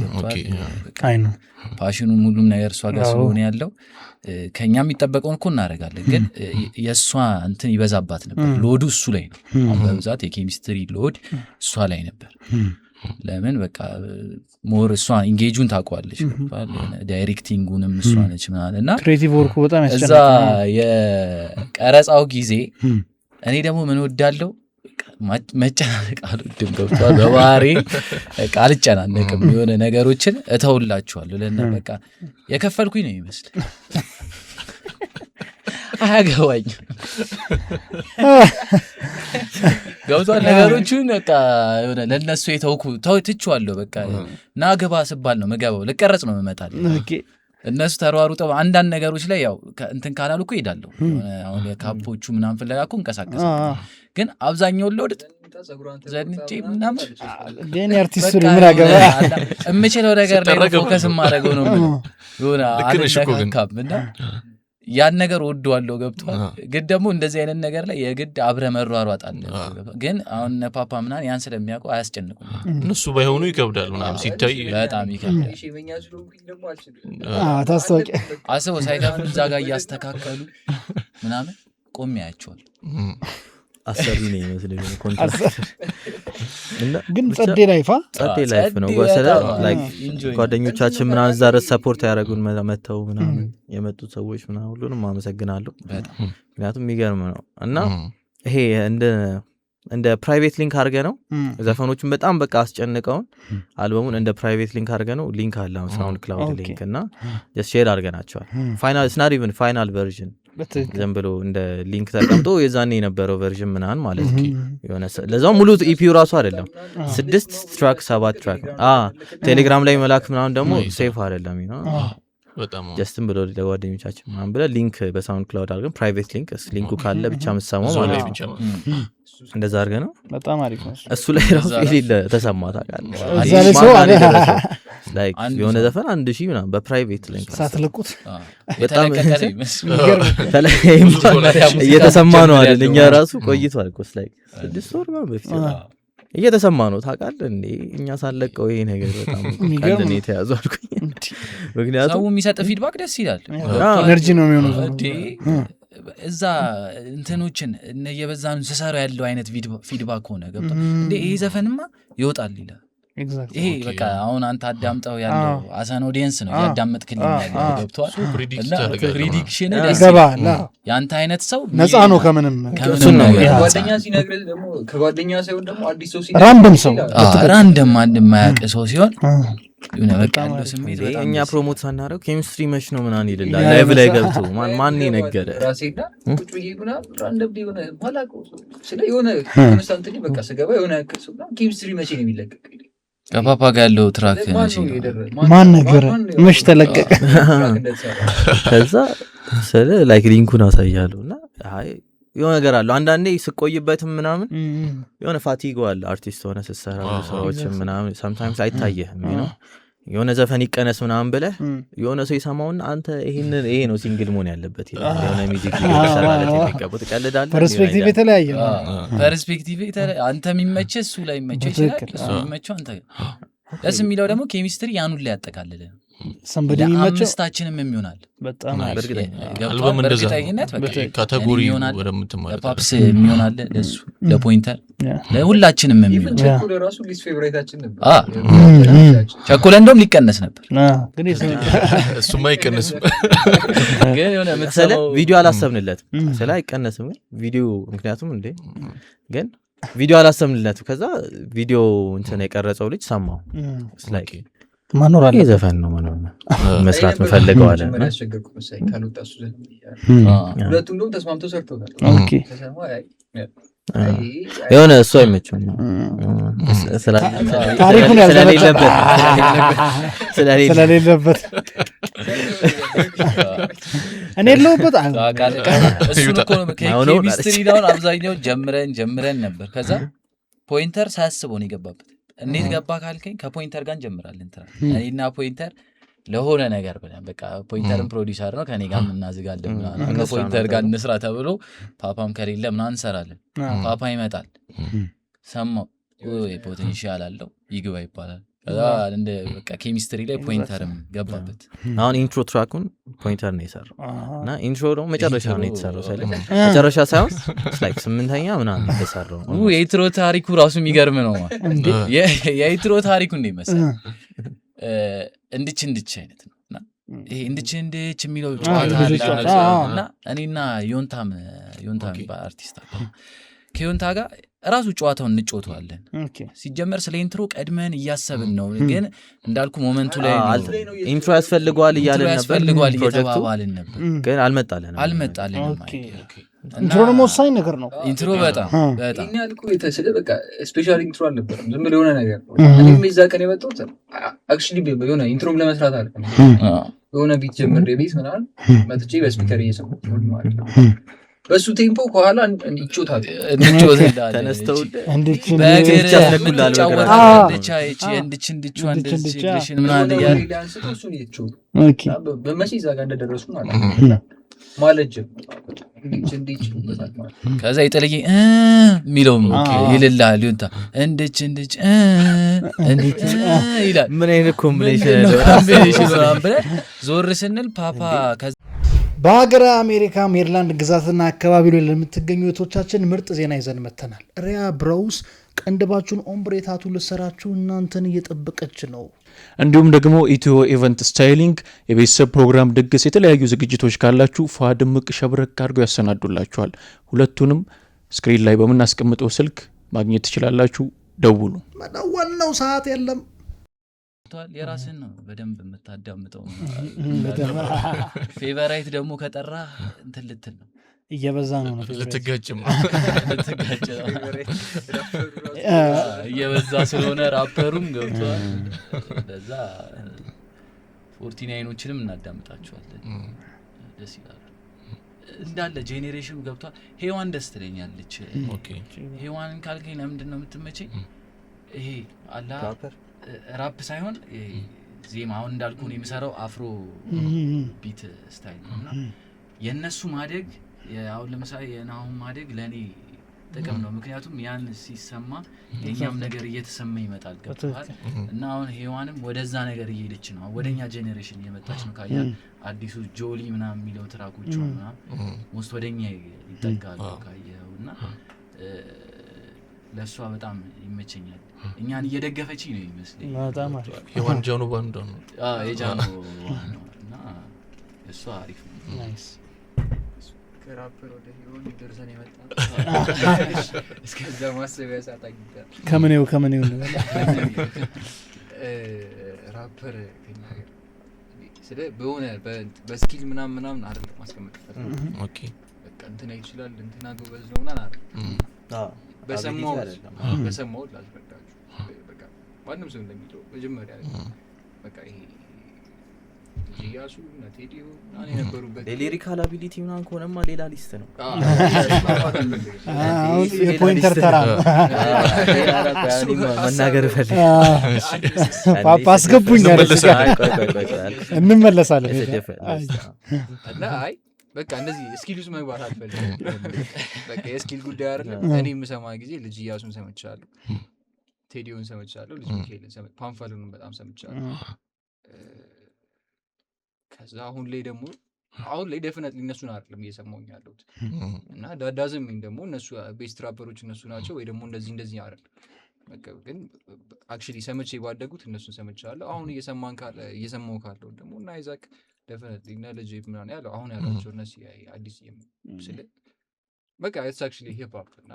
S1: አይ ነው
S3: ፓሽኑን ሁሉም ነገር እሷ ጋር ስለሆነ ያለው ከኛ የሚጠበቀውን እኮ እናደርጋለን ግን የሷ እንትን ይበዛባት ነበር ሎዱ እሱ ላይ ነው አሁን በብዛት የኬሚስትሪ ሎድ እሷ ላይ ነበር ለምን በቃ ሞር እሷ ኢንጌጁን ታውቀዋለች ዳይሬክቲንጉንም እሷ ነች ምናለና
S1: ክሬቲቭ ወርኩ በጣም ያስጨነቀ
S3: እዛ የቀረጻው ጊዜ እኔ ደግሞ ምን ወዳለው መጨናነቅ አልወድም ገብቷል በባህሪ አልጨናነቅም የሆነ ነገሮችን እተውላችኋለሁ ለእና በቃ የከፈልኩኝ ነው ይመስል አያገባኝ ገብቷል ነገሮቹን በቃ የሆነ ለእነሱ የተውኩ ትችዋለሁ በቃ ናገባ ስባል ነው መገባው ልቀረጽ ነው መመጣል እነሱ ተሯሩጠው አንዳንድ ነገሮች ላይ ያው እንትን ካላሉ እኮ ይሄዳለሁ አሁን የካፖቹ ምናምን ፍለጋ እኮ እንቀሳቀሳለሁ ግን አብዛኛው ለወድ ዘንጬ ምናምን
S1: ግን አርቲስቱ ምን አገባ
S3: እምችለው ነገር ላይ ፎከስ ማድረገው ነው የሆነ አልነካካምና ያን ነገር ወደዋለሁ ገብቷል ግን ደግሞ እንደዚህ አይነት ነገር ላይ የግድ አብረ መሯሯጥ አለ ግን አሁን ፓፓ ምናምን ያን ስለሚያውቁ አያስጨንቁም
S2: እነሱ ባይሆኑ ይከብዳል ምናምን ሲታይ
S3: በጣም ይከብዳል
S1: ታስተዋቂ
S3: አስበው ሳይከፍሉ እዛ ጋር እያስተካከሉ ምናምን ቆሜ ያያቸዋል
S4: አሰሪ ነው ይመስለኝ ኮንትራክት
S1: ግን ጸዴ ላይፍ
S4: ነው ወሰለ ላይክ ጓደኞቻችን ምናምን ዛሬ ሰፖርት ያደረጉን መተው ምናምን የመጡት ሰዎች ምናምን ሁሉንም አመሰግናለሁ ምክንያቱም የሚገርም ነው እና ይሄ እንደ ፕራይቬት ሊንክ አድርገ ነው ዘፈኖችን በጣም በቃ አስጨንቀውን አልበሙን እንደ ፕራይቬት ሊንክ አድርገ ነው ሊንክ አለ ሳውንድ ክላውድ ሊንክ እና ጀስት ሼር አድርገናቸዋል ፋይናል ኢትስ ናት ኢቭን ፋይናል ቨርዥን ዝም ብሎ እንደ ሊንክ ተቀምጦ የዛኔ የነበረው ቨርዥን ምናምን ማለት ነው የሆነ ለዛው ሙሉ ኢፒዩ ራሱ አይደለም 6 ትራክ 7 ትራክ ቴሌግራም ላይ መላክ ምናምን ደግሞ ሴፍ አይደለም
S2: በጣም
S4: ጀስትም ብሎ ለጓደኞቻችን ምናምን ብለ ሊንክ በሳውንድ ክላውድ አድርገን ፕራይቬት ሊንክ ሊንኩ ካለ ብቻ የምትሰማው ማለት ነው እንደዛ አድርገህ ነው
S1: በጣም አሪፍ ነው
S4: እሱ ላይ ራሱ የሌለ ተሰማ ታውቃለህ
S1: እዛ ላይ ሰው
S4: ላይክ የሆነ ዘፈን 1000 ምናምን በፕራይቬት ሊንክ
S1: ሳትለቁት
S4: በጣም እየተሰማ ነው አይደል እኛ ራሱ ቆይቷል እኮ ላይክ 6 ወር ነው በፊት እየተሰማ ነው ታውቃለህ እንዴ እኛ ሳለቀው ይሄ ነገር በጣም ቀልድ ነው የተያዘው አልኩኝ ምክንያቱም
S3: ሰው የሚሰጥ ፊድባክ ደስ ይላል
S1: ኤነርጂ ነው የሚሆነው
S3: እዛ እንትኖችን እየበዛን ስሰራ ያለው አይነት ፊድባክ ሆነ ገብቷል እንዴ ይሄ ዘፈንማ ይወጣል ይላል ይሄ በቃ አሁን አንተ አዳምጠው ያለው አሳን ኦዲየንስ ነው ያዳምጥክልኝ ያለው ገብቷል ፕሪዲክሽን
S1: ይገባል
S3: ያንተ አይነት ሰው
S1: ነፃ ነው ከምንም
S5: ጓደኛ ሲነግርህ ደግሞ ከጓደኛ ሳይሆን ደግሞ አዲስ ሰው ሲነግርህ
S1: ራንደም ሰው
S3: ራንደም አንድ የማያውቅ ሰው ሲሆን የሆነ በቃ ያለው ስሜት በጣም
S4: እኛ ፕሮሞት ሳናረው ኬሚስትሪ መች ነው ምናምን ይልላል ላይቭ ላይ ገብቶ ማን ነገረ
S5: ራሴና ቁጭ ብዬ ምናምን ራንደም የሆነ ማላውቀው ስለ የሆነ ኮንስታንትሊ በቃ ስገባ የሆነ ከሰው ኬሚስትሪ መቼ ነው የሚለቀቅ
S3: ከፓፓ ጋር ያለው ትራክ
S1: ማን ነገር መች ተለቀቀ
S4: ከዛ ስለ ላይክ ሊንኩን አሳያለሁ እና አይ የሆነ ነገር አለው አንዳንዴ ስቆይበትም ምናምን የሆነ ፋቲጎ አለ አርቲስት ሆነ ስትሰራ ሰዎችም ምናምን sometimes አይታየህም የሆነ ዘፈን ይቀነስ ምናምን ብለህ የሆነ ሰው ይሰማውና አንተ ይሄ ነው ሲንግል መሆን ያለበት ይላል የሆነ ሚውዚክ ቪዲዮ ተሰራለት የሚገባው ትቀልዳለህ
S1: ፐርስፔክቲቭ የተለያየ
S3: ፐርስፔክቲቭ አንተ የሚመችህ እሱ ላይ የሚመችህ ይችላል እሱ የሚመችው አንተ ደስ የሚለው ደግሞ ኬሚስትሪ ያኑን ላይ ያጠቃልል
S1: ሰንበዲ የሚመቸው
S3: አምስታችንም የሚሆናል
S1: በጣም
S2: አልበም እንደዛ ካቴጎሪ ወደምትማለት
S3: ለፓፕስ የሚሆናል ለሱ ለፖይንተር ለሁላችንም የሚሆን
S5: ለራሱ ሊስ ፌቨራይታችን ነበር
S3: ቸኮለ እንደውም ሊቀነስ ነበር
S1: ግን
S2: እሱማ አይቀነስም
S3: ግን የሆነ
S4: መሰለ ቪዲዮ አላሰብንለትም ስለ አይቀነስም ቪዲዮ ምክንያቱም እንዴ ግን ቪዲዮ አላሰብንለትም ከዛ ቪዲዮ እንትን የቀረጸው ልጅ ሰማው ላይክ
S1: ማኖር አለ
S4: ዘፈን ነው መስራት መፈልገው አለ
S5: እና ያስቸገርኩ መሳይ ካልወጣ እሱ ዘፈን ሁለቱም ደግሞ ተስማምተው ሰርተውታል
S1: ኦኬ
S4: የሆነ እሱ አይመችም
S1: ታሪኩን ስለሌለበት እኔ የለሁበት
S3: እሱን እኮ ኬሚስትሪ ዳውን አብዛኛው ጀምረን ነበር ከዛ ፖይንተር ሳያስበው ነው የገባበት እንዴት ገባ ካልከኝ ከፖይንተር ጋር እንጀምራለን እኔና ፖይንተር ለሆነ ነገር ብለን በቃ ፖይንተርን ፕሮዲዩሰር ነው ከኔ ጋር እናዝጋለን ምናምን ከፖይንተር ጋር እንስራ ተብሎ ፓፓም ከሌለ ምናምን እንሰራለን ፓፓ ይመጣል ሰማው ወይ ፖቴንሻል አለው ይግባ ይባላል ከዛ እንደ በቃ ኬሚስትሪ ላይ ፖይንተርም ገባበት
S4: አሁን ኢንትሮ ትራኩን ፖይንተር ነው የሰራው እና ኢንትሮ ደግሞ መጨረሻ ነው የተሰራው መጨረሻ ሳይሆን ላይክ 8ኛ ምናምን የተሰራው
S3: የኢንትሮ ታሪኩ ራሱ የሚገርም ነው የኢንትሮ ታሪኩ እንደሚመስል እንድች አይነት ነው እና ይሄ እንድች የሚለው ጨዋታ እና እኔና ዮንታም አርቲስት አለ ከዮንታ ጋር ራሱ ጨዋታውን እንጫወተዋለን ሲጀመር ስለ ኢንትሮ ቀድመን እያሰብን ነው ግን እንዳልኩ ሞመንቱ ላይ
S4: ኢንትሮ ያስፈልገዋል እያልን ነበር
S3: እየተባባልን ነበር
S4: ግን አልመጣልንም
S1: ኢንትሮ ደግሞ ወሳኝ ነገር ነው
S3: ኢንትሮ በጣም
S5: እኛ ያልኩ የተስለ በቃ ስፔሻል ኢንትሮ አልነበረም ዝም ብሎ የሆነ ነገር ነው እኔም የዛ ቀን የመጣሁት አክቹሊ የሆነ ኢንትሮም ለመስራት አለ የሆነ ቢት ጀምሬ ቤት ምናምን መጥቼ በስፒከር እየሰማሁ ማለት ነው በሱ ቴምፖ ከኋላ እንዲጮታል
S4: ተነስተው
S1: እንድች
S4: ያስለኩላል
S5: በመቼ እዛ ጋር እንደደረሱ ማለት
S3: ከዛ የተለየ የሚለው ይልላል ሊሆንታ እንድች ይላል
S4: ምን አይነት ኮምቢኔሽን
S3: ብለን ዞር ስንል ፓፓ
S1: በሀገረ አሜሪካ ሜሪላንድ ግዛትና አካባቢ ላይ ለምትገኙ እህቶቻችን ምርጥ ዜና ይዘን መተናል። ሪያ ብራውስ ቀንድባችሁን ኦምብሬ ታቱ ልሰራችሁ እናንተን እየጠበቀች ነው።
S6: እንዲሁም ደግሞ ኢትዮ ኢቨንት ስታይሊንግ የቤተሰብ ፕሮግራም፣ ድግስ፣ የተለያዩ ዝግጅቶች ካላችሁ ፏድምቅ ሸብረክ አድርገው ያሰናዱላችኋል። ሁለቱንም ስክሪን ላይ በምናስቀምጠው ስልክ ማግኘት ትችላላችሁ። ደውሉ።
S1: መደወል ነው፣ ሰዓት የለም።
S3: የራስን ነው በደንብ የምታዳምጠው። ፌቨራይት ደግሞ ከጠራ እንትን ልትል ነው፣
S1: እየበዛ ነው
S2: ልትጋጭም
S3: እየበዛ ስለሆነ ራፐሩም ገብቷል። ለዛ 49ዎችንም እናዳምጣቸዋለን፣ ደስ ይላሉ። እንዳለ ጄኔሬሽኑ ገብቷል። ሄዋን ደስ ትለኛለች። ሄዋንን ካልከኝ ለምንድን ነው የምትመቸኝ? ይሄ አላ ራፕ ሳይሆን ዜማ አሁን እንዳልኩ ነው የሚሰራው አፍሮ ቢት ስታይል ነውና የነሱ ማደግ አሁን ለምሳሌ የናሁን ማደግ ለኔ ጥቅም ነው። ምክንያቱም ያን ሲሰማ የኛም ነገር እየተሰማ ይመጣል። ገብቶሃል? እና አሁን ሄዋንም ወደዛ ነገር እየሄደች ነው። ወደኛ ጄኔሬሽን እየመጣች ነው። ካያ አዲሱ ጆሊ ምናምን የሚለው ትራኮች ምናምን ውስጥ ወደኛ ይጠጋሉ ካየው እና ለእሷ በጣም ይመቸኛል። እኛን እየደገፈች ነው ይመስለኝ።
S1: በጣም
S2: የዋን ጃኖ ባንዶ ነው
S3: የጃኖ እና እሷ አሪፍ ነው።
S1: ናይስ
S5: ከራፐር ወደ ሂሮን ደርሰን የመጣ እስከዛ ማሰቢያ ሰዓት አግኝተን
S1: ከምኔው
S5: ራፐር ስለ በሆነ በስኪል ምናምን አይደለም ማስቀመጥ
S2: ኦኬ
S5: በቃ እንትና ይችላል እንትና ጎበዝ ነው ምናምን አይደለም። በሰማው ላስረዳችሁ በቃ ማንም ሰው እንደሚለው መጀመሪያ በቃ ይሄ ጂያሱ እና ቴዲዮ ማን የነበሩበት
S4: ሊሪካል አቢሊቲ ምናምን ከሆነማ ሌላ ሊስት ነው።
S1: የፖይንተር ተራ
S4: መናገር ፈልግ
S1: ፓፓ አስገቡኝ እንመለሳለን
S5: እና አይ በቃ እንደዚህ ስኪል ውስጥ መግባት አልፈልግም። በቃ የስኪል ጉዳይ አይደለም። እኔ የምሰማ ጊዜ ልጅ ኢያሱን ሰምቻለሁ፣ ቴዲዮን ሰምቻለሁ፣ ልጅ ሚካኤልን ሰምቻለሁ፣ ፓንፋሉንም በጣም ሰምቻለሁ። ከዛ አሁን ላይ ደፍነት እነሱን አይደለም እየሰማሁኝ ያለሁት እና ዳዳዝም ደግሞ እነሱ ቤስት ራፐሮች እነሱ ናቸው ወይ ደግሞ እንደዚህ አይደለም። በቃ ግን አክቹሊ ሰምቼ ባደጉት እነሱን ሰምቻለሁ። አሁን እየሰማሁ ካለው ደግሞ እና አይዛክ ደፍነት እና ልጅ ምናምን ያለው አሁን ያላቸው እነሱ አዲስ ስለ በቃ ኢትስ አክቹሊ ሂፕ ሆፕ እና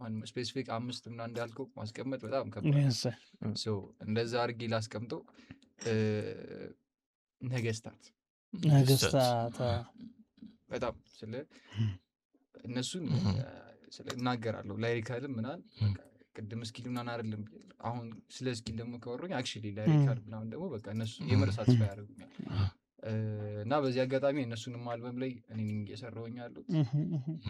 S5: ማን ስፔሲፊክ 5 ምናምን እንዳልከው ማስቀመጥ በጣም ከባድ ነው። ሶ እንደዛ አድርጌ ላስቀምጠው ነገስታት በጣም ስለ እነሱን ስለ እናገራለሁ ላይሪካልም ምናምን ቅድም ስኪል ምናምን አይደለም። አሁን ስለ ስኪል ደግሞ ካወራኝ አክቹሊ ላይሪካል ምናምን ደግሞ በቃ እነሱ የምር ሳትስፋይ ያደርጉኛል እና በዚህ አጋጣሚ እነሱንም አልበም ላይ እኔ እየሰራሁኝ ያሉት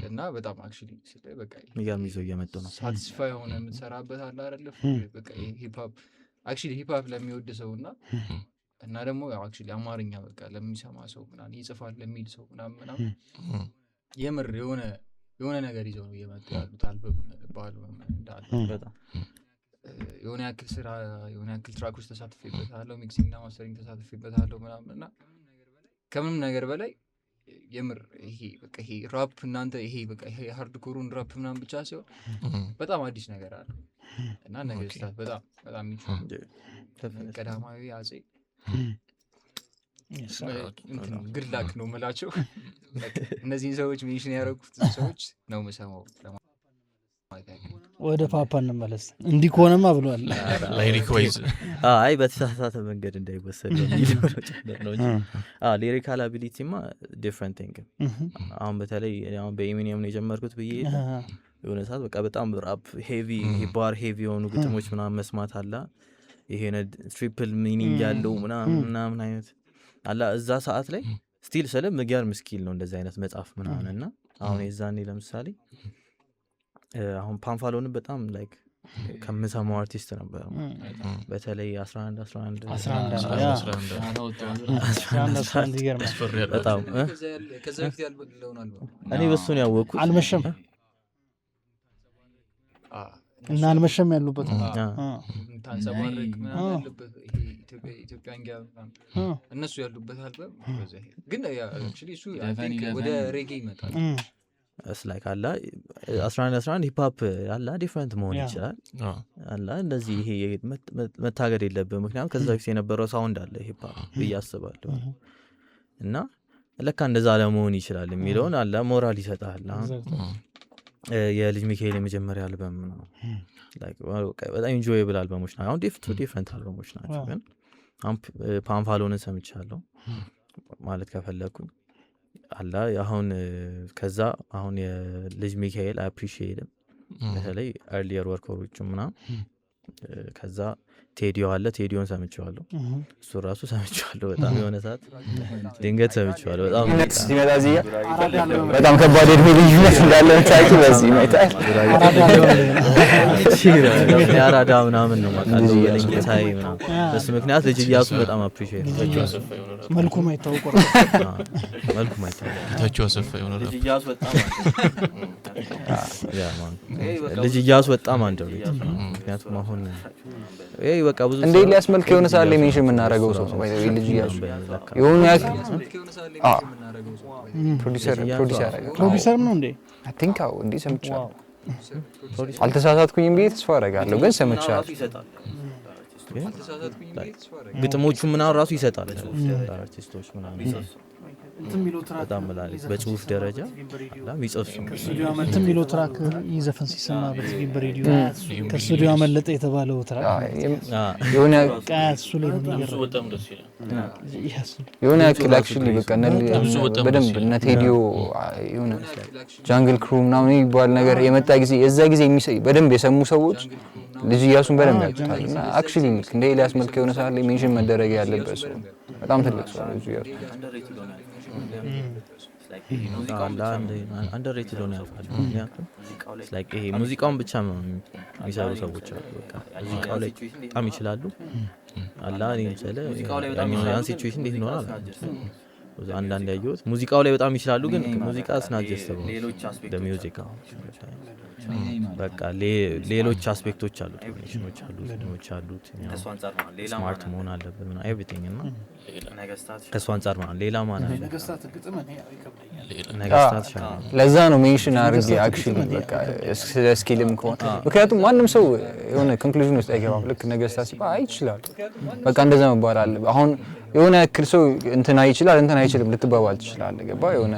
S5: እና በጣም አክቹሊ ስለ በቃ
S4: ይገርምይዘው እየመጡ ነው።
S5: ሳትስፋይ ሆነ የምትሰራበት አለ አይደለ? በቃ ሂፕ ሆፕ አክቹሊ ሂፕ ሆፕ ለሚወድ ሰው እና ደግሞ አክቹሊ አማርኛ በቃ ለሚሰማ ሰው ምናምን ይጽፋል ለሚል ሰው ምናምን የምር የሆነ ነገር ይዘው ነው እየመጡ ያሉት። አልበም በአልበም እንዳለ
S4: በጣም
S5: የሆነ ያክል ስራ የሆነ ያክል ትራኮች ተሳትፌበታለሁ፣ ሚክሲንግ እና ማስተሪንግ ተሳትፌበታለሁ ምናምን እና ከምንም ነገር በላይ የምር ይሄ በቃ ይሄ ራፕ እናንተ ይሄ በቃ ይሄ ሃርድ ኮሩን ራፕ ምናምን ብቻ ሲሆን በጣም አዲስ ነገር አለ እና ነገስታት በጣም ቀዳማዊ አጼ ግላክ ነው የምላቸው። እነዚህን ሰዎች ሜንሽን ያደረጉት ሰዎች ነው የምሰማው።
S1: ወደ ፓፓ እንመለስ። እንዲህ ከሆነማ ብሏል
S4: አይ በተሳሳተ መንገድ እንዳይወሰድ ነው እንጂ ሊሪካል አቢሊቲማ ዲፍረንት ቲንግ። አሁን በተለይ አሁን በኢሚኒየም ነው የጀመርኩት ብዬ የሆነ ሰዓት በቃ በጣም ራፕ ሄቪ ባር ሄቪ የሆኑ ግጥሞች ምናምን መስማት አላ ይሄን ትሪፕል ሚኒንግ ያለው ምናምን አይነት አላ እዛ ሰዓት ላይ ስቲል ስለ የሚገርም ስኪል ነው እንደዚህ አይነት መጽሐፍ ምናምን እና አሁን የዛኔ ለምሳሌ አሁን ፓንፋሎንን በጣም ላይክ ከምሰማው አርቲስት ነበር። በተለይ 11 በጣም እኔ በሱን ያወቅኩት
S1: አልመሸም እና አልመሸም ያሉበት
S5: ታንጸባረቅ ምናምን ያለበት ኢትዮጵያን እነሱ ያሉበት አልበም ግን አክቹሊ እሱ ወደ ሬጌ ይመጣል።
S4: እስ ላይክ አላ 11 ሂፕ ሆፕ አላ ዲፍረንት መሆን ይችላል አላ እንደዚህ ይሄ መታገድ የለብህ። ምክንያቱም ከዛ በፊት የነበረው ሳውንድ አለ ሂፕ ሆፕ ብዬ አስባለሁ እና ለካ እንደዛ ለመሆን ይችላል የሚለውን አላ ሞራል ይሰጣል። የልጅ ሚካኤል የመጀመሪያ አልበም ነው ላይክ በጣም ኢንጆይብል አልበሞች ናቸው። አሁን ዲፍረንት አልበሞች ናቸው። ግን ፓንፋሎንን ሰምቻለሁ ማለት ከፈለኩኝ አላ አሁን ከዛ አሁን የልጅ ሚካኤል አፕሪሺየትም በተለይ ኤርሊየር ወርከሮች ምናምን ከዛ ቴዲዮ አለ። ቴዲዮን ሰምቼዋለሁ። እሱ ራሱ ሰምቼዋለሁ። በጣም የሆነ ሰዓት ድንገት ሰምቼዋለሁ። በጣም
S7: ሲመጣ እዚህ በጣም ከባድ እድሜ ልዩነት እንዳለ ታውቂ። በዚህ ይመጣል
S4: አራዳ ምናምን ነው ማለት የለኝታዬ ምናምን። በሱ ምክንያት ልጅ እያሱ በጣም አፕሪሺየት
S1: መልኩ ማይታወቅ
S4: መልኩ ማይታወቅ
S2: ታቸው አሰፋ የሆነ
S4: ልጅ እያሱ በጣም ልጅ እያሱ በጣም አንደርቤት። ምክንያቱም አሁን ይሄ በቃ ብዙ
S7: እንደ ኢልያስ መልክ የሆነ ሰዓት ላይ ሜንሽን የምናደርገው ሰው ነው ልጅ እያሱ የሆነ
S1: ፕሮዲሰር ነው እንዴ?
S7: አይ ቲንክ አዎ እንዴ ሰምቻለሁ። አልተሳሳትኩኝም ብዬ ተስፋ አደርጋለሁ፣ ግን ሰምቻለሁ።
S4: ግጥሞቹ ምናምን ራሱ ይሰጣል አርቲስቶች ምናምን በጣም ማለት በጽሁፍ ደረጃ የሚጽፍ
S1: እንትን የሚለው ትራክ ይዘፈን ሲሰማ በቲቪ በሬዲዮ ከስቱዲዮ አመለጠ የተባለው ትራክ
S7: የሆነ
S1: እሱ ላይ
S2: በጣም ደስ ይላል።
S7: የሆነ ያክል አክቹሊ በቃ በደንብ እነ ቴዲዮ የሆነ ጃንግል ክሩ ምናምን የሚባል ነገር የመጣ ጊዜ የዛ ጊዜ በደንብ የሰሙ ሰዎች ልጅ እያሱን በደንብ ያውቁታል። እና አክቹሊ እንደ ኤልያስ መልክ የሆነ ሰዓት ላይ ሜንሽን መደረግ ያለበት ሰው በጣም ትልቅ ሰው ልጅ እያሱ አንደርሬትድ ሆነ ያልፋል። ምክንያቱም ላይክ ይሄ ሙዚቃውን ብቻ የሚሰሩ ሰዎች አሉ። በቃ ሙዚቃው ላይ በጣም ይችላሉ። አላ እኔ ምሳሌ ያን ሲቹዌሽን እንዴት ነው አላ አንዳንድ ያየሁት ሙዚቃው ላይ በጣም ይችላሉ፣ ግን ሙዚቃ ስናጀስተው ለሙዚቃ በቃ ሌሎች አስፔክቶች አሉት፣ ኮኔክሽኖች አሉት፣ ኖች አሉት። ስማርት መሆን አለብን እና ኤቭሪቲንግ እና ከእሱ አንጻር ማለት ሌላ ማን አለ ነገስታት ሻል ለዛ ነው ሜንሽን አድርጌ አክቹሊ በቃ ስኪልም ከሆነ ምክንያቱም ማንም ሰው የሆነ ኮንክሉዥን ውስጥ አይገባም። ልክ ነገስታት ሲባል አይችላል በቃ እንደዛ መባል አለ። አሁን የሆነ ያክል ሰው እንትና ይችላል እንትና አይችልም ልትባባል ትችላለህ። ገባ የሆነ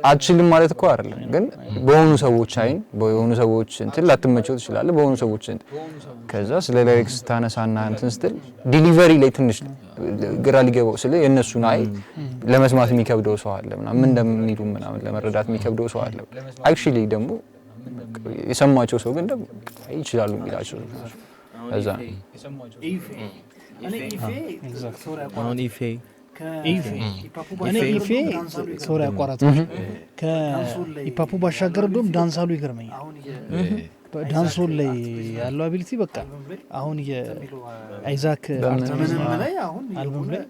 S7: አትችልም ማለት እኮ አይደለም፣ ግን በሆኑ ሰዎች አይን በሆኑ ሰዎች እንትን ላትመቸው ትችላለህ። በሆኑ ሰዎች ከዛ ስለ ላይክስ ታነሳና እንትን ስትል ዲሊቨሪ ላይ ትንሽ ግራ ሊገባው ስለ የነሱን አይ ለመስማት የሚከብደው ሰው አለ ምናምን ምን እንደሚሉ ምናምን ለመረዳት የሚከብደው ሰው አለ። አክቹሊ ደግሞ የሰማቸው ሰው ግን ደግሞ ይችላሉ የሚላቸው እዛ
S1: ኢፌ ሶሪ አቋራጭ ከኢፓፑ ባሻገር እንደውም ዳንሳሉ ይገርመኛል። ዳንሶል ላይ ያለው አቢሊቲ በቃ አሁን የአይዛክ አልበም ላይ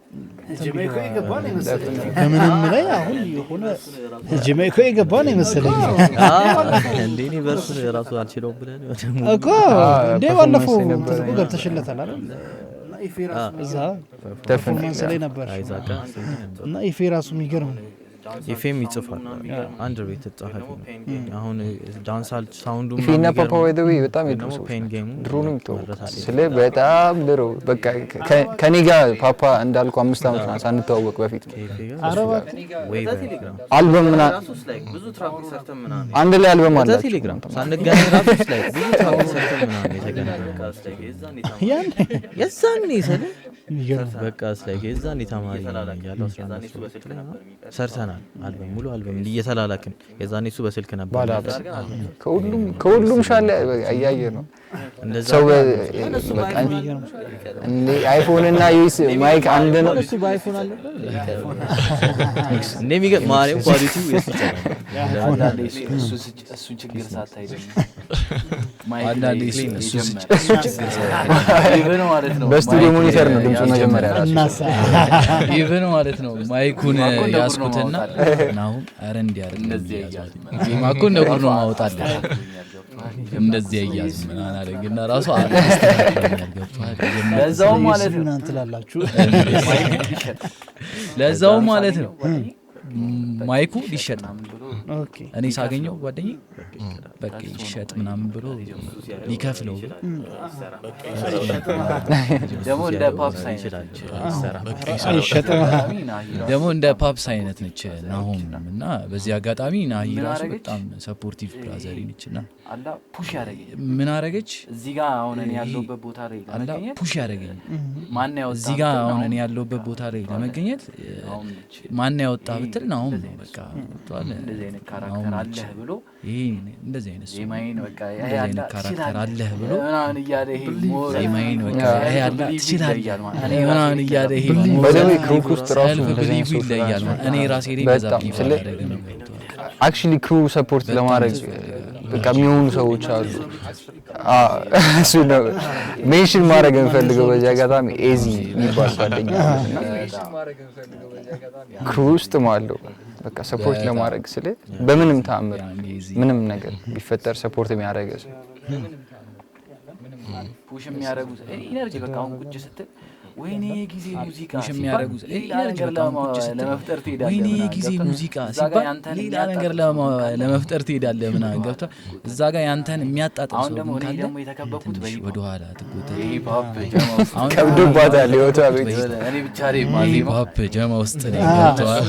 S1: በምንም ላይ አሁን የሆነ ጀማይካ የገባ ነው መሰለኝ።
S4: እንዴ በርሱ ራሱ አልችለው ብለን
S1: እኮ እንዴ ባለፈው ገብተሽለታል አይደል? እዛ ፐርፎርማንስ ላይ ነበር እና ኢፌ ራሱ የሚገርም ነው።
S4: ኢፌም ይጽፋል አንደርሬትድ ጸሐፊ ነው። አሁን ዳንሳል ሳውንዱ
S7: ኢፌና ፓፓ ወይደው በጣም ይድሩ
S4: ፔን ጌሙ
S7: ድሮ ነው ተወራታል ስለ በጣም ድሮ በቃ ከኔ ጋር ፓፓ እንዳልኩ 5 አመት ነው ሳንተዋወቅ በፊት አልበም ምና
S4: ብዙ ትራክ ሰርተን ምና
S7: አንድ ላይ አልበም አለ
S4: ቴሌግራም ሳንገናኝ ራሱ ላይ ብዙ ትራክ ሰርተን ምና የተገናኘ የዛኔ ሰለ በቃ ስላይክ የዛኔ ተማሪ ያለው 11 ሰርተናል አልበም ሙሉ አልበም እየተላላክን የዛኔ እሱ በስልክ ነበር።
S7: ከሁሉም ሻለ አያየ ነው እንደዛው በቃ እንዴ አይፎን እና ዩኤስ ማይክ አንድ ነው።
S3: እሱ በአይፎን አለ
S4: እንዴ የሚገርም ማሪው ኳሊቲው ይስጫል።
S3: እሱ ችግር ሳታይደኝ አንዳንዴ እሱ ይበነ ማለት ነው።
S7: በስቱዲዮ ሞኒተር ነው ድምፁ መጀመሪያ
S3: ይበነ ማለት ነው። ማይኩን ያስኩትና አሁን አረ እንዲያርግ እንደዚህ ያያዝ ማይኩ ነው ጉድ ነው ማውጣለህ እንደዚህ ያያዝ ምን አናደርግና ራሱ ለዛው ማለት ነው እናንተ ላላችሁ ለዛው ማለት ነው ማይኩ ሊሸጥ ኦኬ እኔ ሳገኘው ጓደኛዬ በቃ ይሸጥ ምናምን ብሎ ሊከፍለው ደግሞ እንደ ፓፕስ አይነት ነች ናሆም እና በዚህ አጋጣሚ ናሂ ራሱ በጣም ሰፖርቲቭ ብራዘር ነችና አላ ፑሽ ያደረገኝ ምን አደረገች እዚህ ጋር አሁን እኔ ያለሁበት ቦታ ላይ ለመገኘት ፑሽ ያደረገኝ ማን ያወጣ እዚህ ጋር አሁን እኔ ያለሁበት ቦታ ላይ ለመገኘት ማን ያወጣ ብትል እንትን አሁን በቃ
S8: እንደዚህ አይነት ካራክተር አለህ ብሎ
S3: እንደዚህ አይነት
S8: ዜማዬን በቃ
S3: ካራክተር አለህ ብሎ
S8: ምናምን እያለ ይሄ
S3: ዜማዬን በቃ ያለ ትችላለህ እኔ ምናምን እያለ ይሄ
S9: በደዌ ክሩክ ውስጥ ራሱ
S3: ብሊቭ ይለያል እኔ ራሴ ላይ በዛ ይፈላል
S9: አክቹሊ ክሩ ሰፖርት ለማድረግ በቃ የሚሆኑ ሰዎች አሉ። እሱ ነው ሜንሽን ማድረግ እንፈልገው በዚህ አጋጣሚ ኤዚ የሚባል ጓደኛ ክሩ ውስጥ ማለው በቃ ሰፖርት ለማድረግ ስለ በምንም ተአምር ምንም ነገር ቢፈጠር ሰፖርት የሚያደርግ ሰው
S8: ፑሽ የሚያደርጉት ኢነርጂ በቃ አሁን ቁጭ ስትል ወይኔ ጊዜ ሙዚቃ
S3: የሚያደርጉት
S8: ሌላ ነገር ለመፍጠር ትሄዳለህ
S3: ወይኔ ጊዜ ሙዚቃ ሲባል ሌላ ነገር ለመፍጠር ትሄዳለህ ምናምን ገብቶሃል እዛ ጋር ያንተን የሚያጣጥም ሰው
S8: ደግሞ እኔ ደግሞ የተከበብኩት
S3: ወደ ኋላ ትጎተት
S8: ሂፕ ሆፕ ጀማ ውስጥ
S9: ከብዶባታል ህይወቷ ቤት
S8: እኔ ብቻ ላይ ማዜማ
S3: ሂፕ ሆፕ ጀማ ውስጥ ነው ገብቶሃል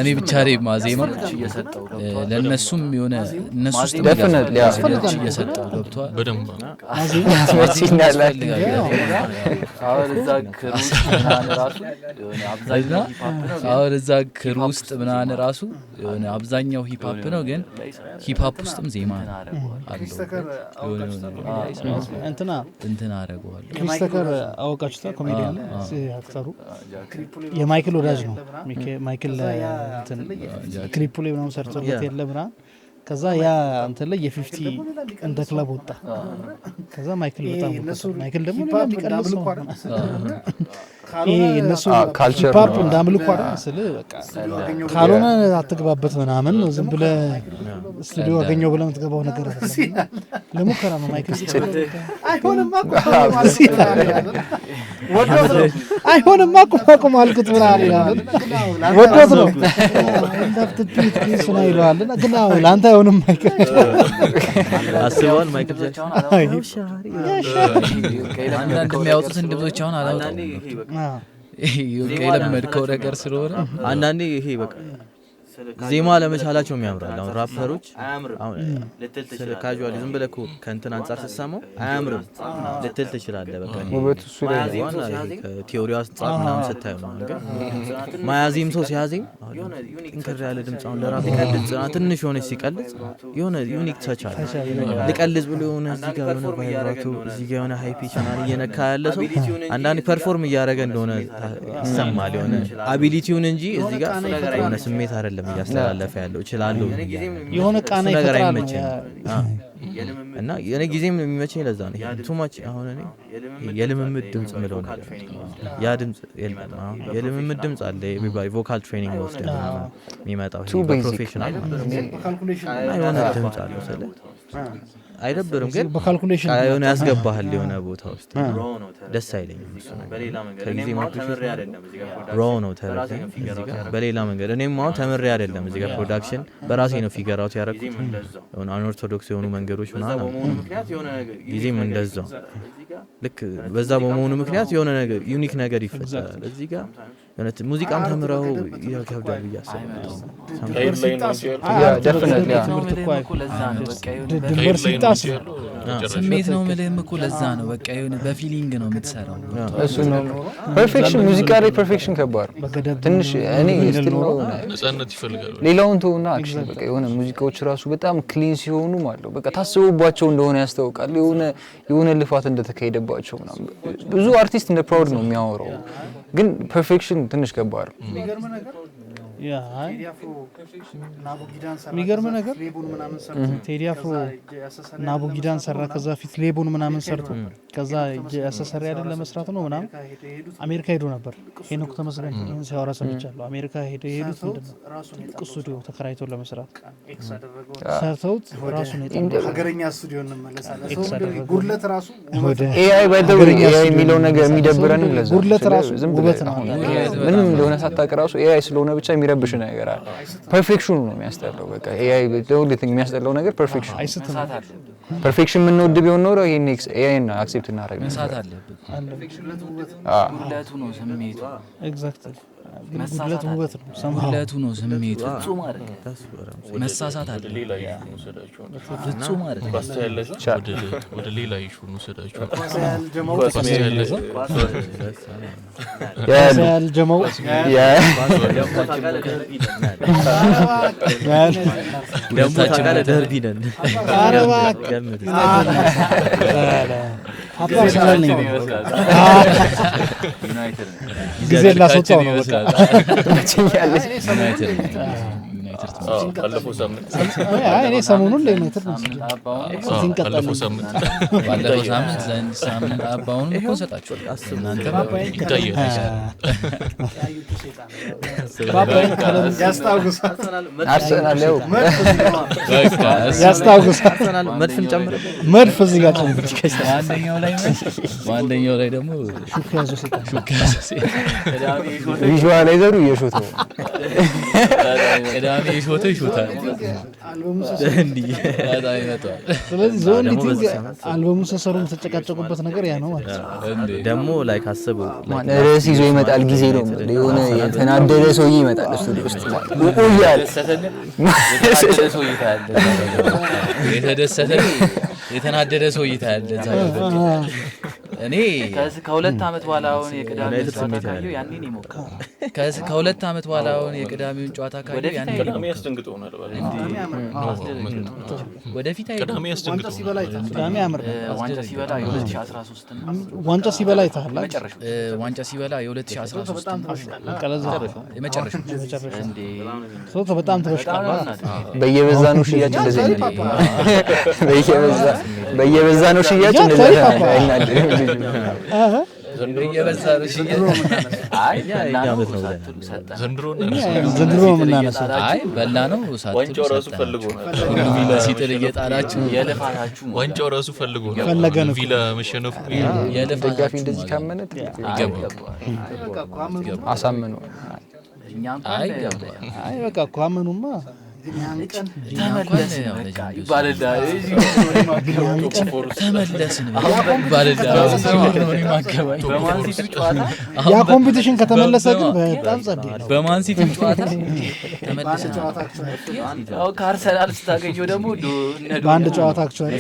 S3: እኔ ብቻ ላይ ማዜማ
S8: እየሰጠው
S3: ለነሱም የሆነ እነሱ ውስጥ
S9: definitely
S3: እየሰጠው ገብቶሃል
S2: በደንብ
S8: እዛ ክሩ
S3: ውስጥ ምናምን ራሱ የሆነ አብዛኛው ሂፕ ሆፕ ነው ግን ሂፕ ሆፕ ውስጥም ዜማ አለው እንትና አረጋዋል
S1: ክሪስቶፈር አወቃችሁታ ኮሜዲያን አክተሩ የማይክል ወዳጅ ነው ማይክል እንትን ክሊፑ ላይ ምናምን ሰርቶበት የለ ምናምን ከዛ ያ አንተ ላይ የ50 እንደ ክለብ ወጣ ከዛ ማይክል በጣም ማይክል ደግሞ ለሚቀርብ ነው እነሱ ካልቸር ፓፕ እንዳምልኩ አይደል በቃ ካልሆነ አትግባበት ምናምን ነው ዝም ብለህ ስቱዲዮ አገኘው ብለህ የምትገባው ነገር ለሙከራ ነው ማይክል አይሆንም አቁም አልኩት ምናምን ወዶት ነው እንዳትጥቂት ፕሊስ ነው ይለዋል ግን ላንተ አይሆንም ማይክል
S7: አስበዋል ማይክል ጃክሰን
S3: አንዳንድ የሚያወጡትን ድምጾች አሁን አላወጣም የለመድከው ነገር ስለሆነ
S7: አንዳንዴ ይሄ በቃ ዜማ ለመቻላቸው የሚያምራል አሁን ራፐሮች ስለ ካዡዋሊ ዝም ብለህ ከእንትን አንጻር ስትሰማው አያምርም ልትል ትችላለህ በቃ
S9: ውበቱ እሱ ላይ
S7: ከቲዮሪው አንጻር ምናምን ስታየው ነው ማያዜም ሰው ሲያዜም እንከር ያለ ድምፅ አሁን ለራሱ ይቀልጽ ትንሽ የሆነች ሲቀልጽ የሆነ ዩኒክ ተች አለ ሊቀልጽ ብሎ የሆነ እዚህ ጋር የሆነ ቫይብራቶ እዚህ ጋር የሆነ ሃይ ፒች ምናምን እየነካ ያለ ሰው አንዳንዴ ፐርፎርም እያደረገ እንደሆነ ይሰማል የሆነ አቢሊቲውን እንጂ እዚህ ጋር የሆነ ስሜት አይደለም እያስተላለፈ ያለው እችላለሁ
S1: የሆነ ቃና ይፈጥራል
S7: እና የኔ ጊዜም የሚመቸኝ ለዛ ነው ቱማች አሁን እኔ የልምምድ ድምጽ ምለው ነገር ያ ድምጽ የለም የልምምድ ድምጽ አለ ኤቨሪባዲ ቮካል ትሬኒንግ ወስደ የሚመጣው ፕሮፌሽናል የሆነ ድምጽ አለ ስለ አይደብርም ግን
S1: በካልኩሌሽን
S7: የሆነ ያስገባሃል የሆነ ቦታ ውስጥ ደስ አይለኝም እሱ ነገር ከጊዜ ማፕሪሽን ሮ ነው ተረፈ በሌላ መንገድ እኔም አሁን ተምሬ አይደለም እዚህ ጋር ፕሮዳክሽን በራሴ ነው ፊገር አውት ያደረኩት የሆነ አንኦርቶዶክስ የሆኑ መንገዶች ምናምን ጊዜም እንደዛው ልክ በዛ በመሆኑ ምክንያት የሆነ ነገር ዩኒክ ነገር ይፈጠራል እዚህ ጋር የሆነ ሙዚቃም ተምረው ይከብዳል እያሰብኩት
S1: ድንበር ሲጣስ
S3: ስሜት ነው ምልህም እኮ ለዛ ነው በቃ የሆነ በፊሊንግ ነው የምትሰራው
S9: እሱ ነው ፐርፌክሽን ሙዚቃ ላይ ፐርፌክሽን ከባድ ትንሽ እኔ ስቲል ነው
S2: ነፃነት ይፈልጋል
S9: ሌላውን ተውና አክሽን በቃ የሆነ ሙዚቃዎች ራሱ በጣም ክሊን ሲሆኑ ማለት በቃ ታስቦባቸው እንደሆነ ያስታውቃል የሆነ ልፋት እንደተካሄደባቸው ምናምን ብዙ አርቲስት እንደ ፕራውድ ነው የሚያወራው ግን ፐርፌክሽን ትንሽ ከባድ ነው
S1: የሚገርም ነገር ቴዲ አፍሮ ናቡጊዳን ሰራ ከዛ ፊት ሌቦን ምናምን ሰርቶ ከዛ ያሰሰሪ አይደል ለመስራት ነው ምናምን አሜሪካ ሄዶ ነበር ሄኖክ ተመስገን ይሄን ሲያወራ ሰምቻለሁ አሜሪካ ሄዱት ምንድነው ትልቅ ስቱዲዮ ተከራይቶ ለመስራት ሰርተውት ራሱን የጠበቀ
S10: ሀገረኛ ስቱዲዮ እንመለሳለን ጉድለት ራሱ
S9: ኤአይ ባይደው ኤአይ የሚለው ነገር የሚደብረንም ለዛ
S1: ጉድለት ራሱ ውበት ነው
S9: ምንም እንደሆነ ሳታውቅ ራሱ ኤአይ ስለሆነ ብቻ የሚረብሽ ነገር አለ ፐርፌክሽኑ ነው የሚያስጠላው በቃ ኤአይ ለሁለተኛ የሚያስጠላው ነገር ፐርፌክሽን
S1: አይስተም
S9: ፐርፌክሽን ምን ወድ ቢሆን ኖሮ ይሄን ኤአይን አክሴፕት እናደርግ
S3: መሳት አለብን
S8: ጉድለቱ ነው ስሜቱ
S1: ኤግዛክትሊ ጉድለት ውበት ነው።
S3: ጉድለቱ ነው ስሜቱ። መሳሳት አለ። ፍጹም አይደለም።
S2: ወደ ሌላ ይሹ እንውሰዳቸው።
S1: ያል ጀማው
S4: ደርቢ ነን።
S1: ጊዜ ላስወጣው ነው በቃ
S2: ባለፈው ሳምንት
S1: እኔ ሰሞኑን ለዩናይትድ ነው
S2: ባለፈው ሳምንት
S3: አባውን እኮ ሰጣችሁ እናንተ
S1: ያስታውሳል።
S4: መድፍን ጨምረ
S1: መድፍ እዚህ ጋር ጨምረ
S3: አንደኛው ላይ ደግሞ
S1: ሹክ ያዘው ሲጣ
S9: ቪዥዋላይዘሩ እየሾተ ነው።
S3: ቅዳሜ ይሾታል
S1: እንዴ። ስለዚህ ዞን ሊቲንግ አልበሙ ሰሰሩ ተጨቃጨቁበት ነገር ያ ነው ማለት ነው።
S4: ደግሞ ላይክ አስበው
S9: ርዕስ ይዞ ይመጣል። ጊዜ ነው የሆነ የተናደደ ሰውዬ ይመጣል ስቱዲዮ ውስጥ ይቆያል።
S3: የተደሰተ የተናደደ ሰው ይታያል። እኔ
S8: ከሁለት ዓመት በኋላ አሁን የቅዳሜውን ጨዋታ ካየሁ ያኔን ይሞክራል።
S3: ከሁለት ዓመት በኋላ አሁን የቅዳሜውን ጨዋታ ካየሁ ያኔን
S2: ቅዳሜ ያስደንግጠውናል።
S3: ወደፊት
S2: ቅዳሜ ያስደንግጠውናል።
S1: ቅዳሜ ያምር
S8: ዋንጫ ሲበላ የ2013
S1: ዋንጫ ሲበላ ይታል።
S3: ዋንጫ ሲበላ የ2013 የመጨረሻው
S1: ሰው በጣም ተበሽቃል።
S9: በየበዛ ነው ሽያጭ እንደዚህ በየበዛ ነው ሽያጭ እንደዚህ
S3: በየበዛ ነው ሽያጭ።
S8: አይ
S1: ዘንድሮ ምናነሳው
S3: አይ በላ ነው ሳትሉ
S2: ዋንጫው ራሱ ፈልጎ ነው።
S3: ቪላ ሲጥል እየጣላችሁ
S8: የልፋታችሁ
S2: ዋንጫው ራሱ ፈልጎ ነው።
S1: ፈለገ ነው
S2: ቪላ መሸነፉ
S9: ደጋፊ እንደዚህ ካመነ አሳምኑ።
S8: እኛም
S1: አይ በቃ እኮ አመኑማ
S8: ተመለስን
S1: ያ ኮምፒቲሽን ከተመለሰ ግን በጣም ጸዴ ነው።
S3: በማን ሲቲ ጨዋታ ተመለሰን
S8: ከአርሰናል ስታገኘው ደግሞ
S1: በአንድ ጨዋታ አክቹዋሊ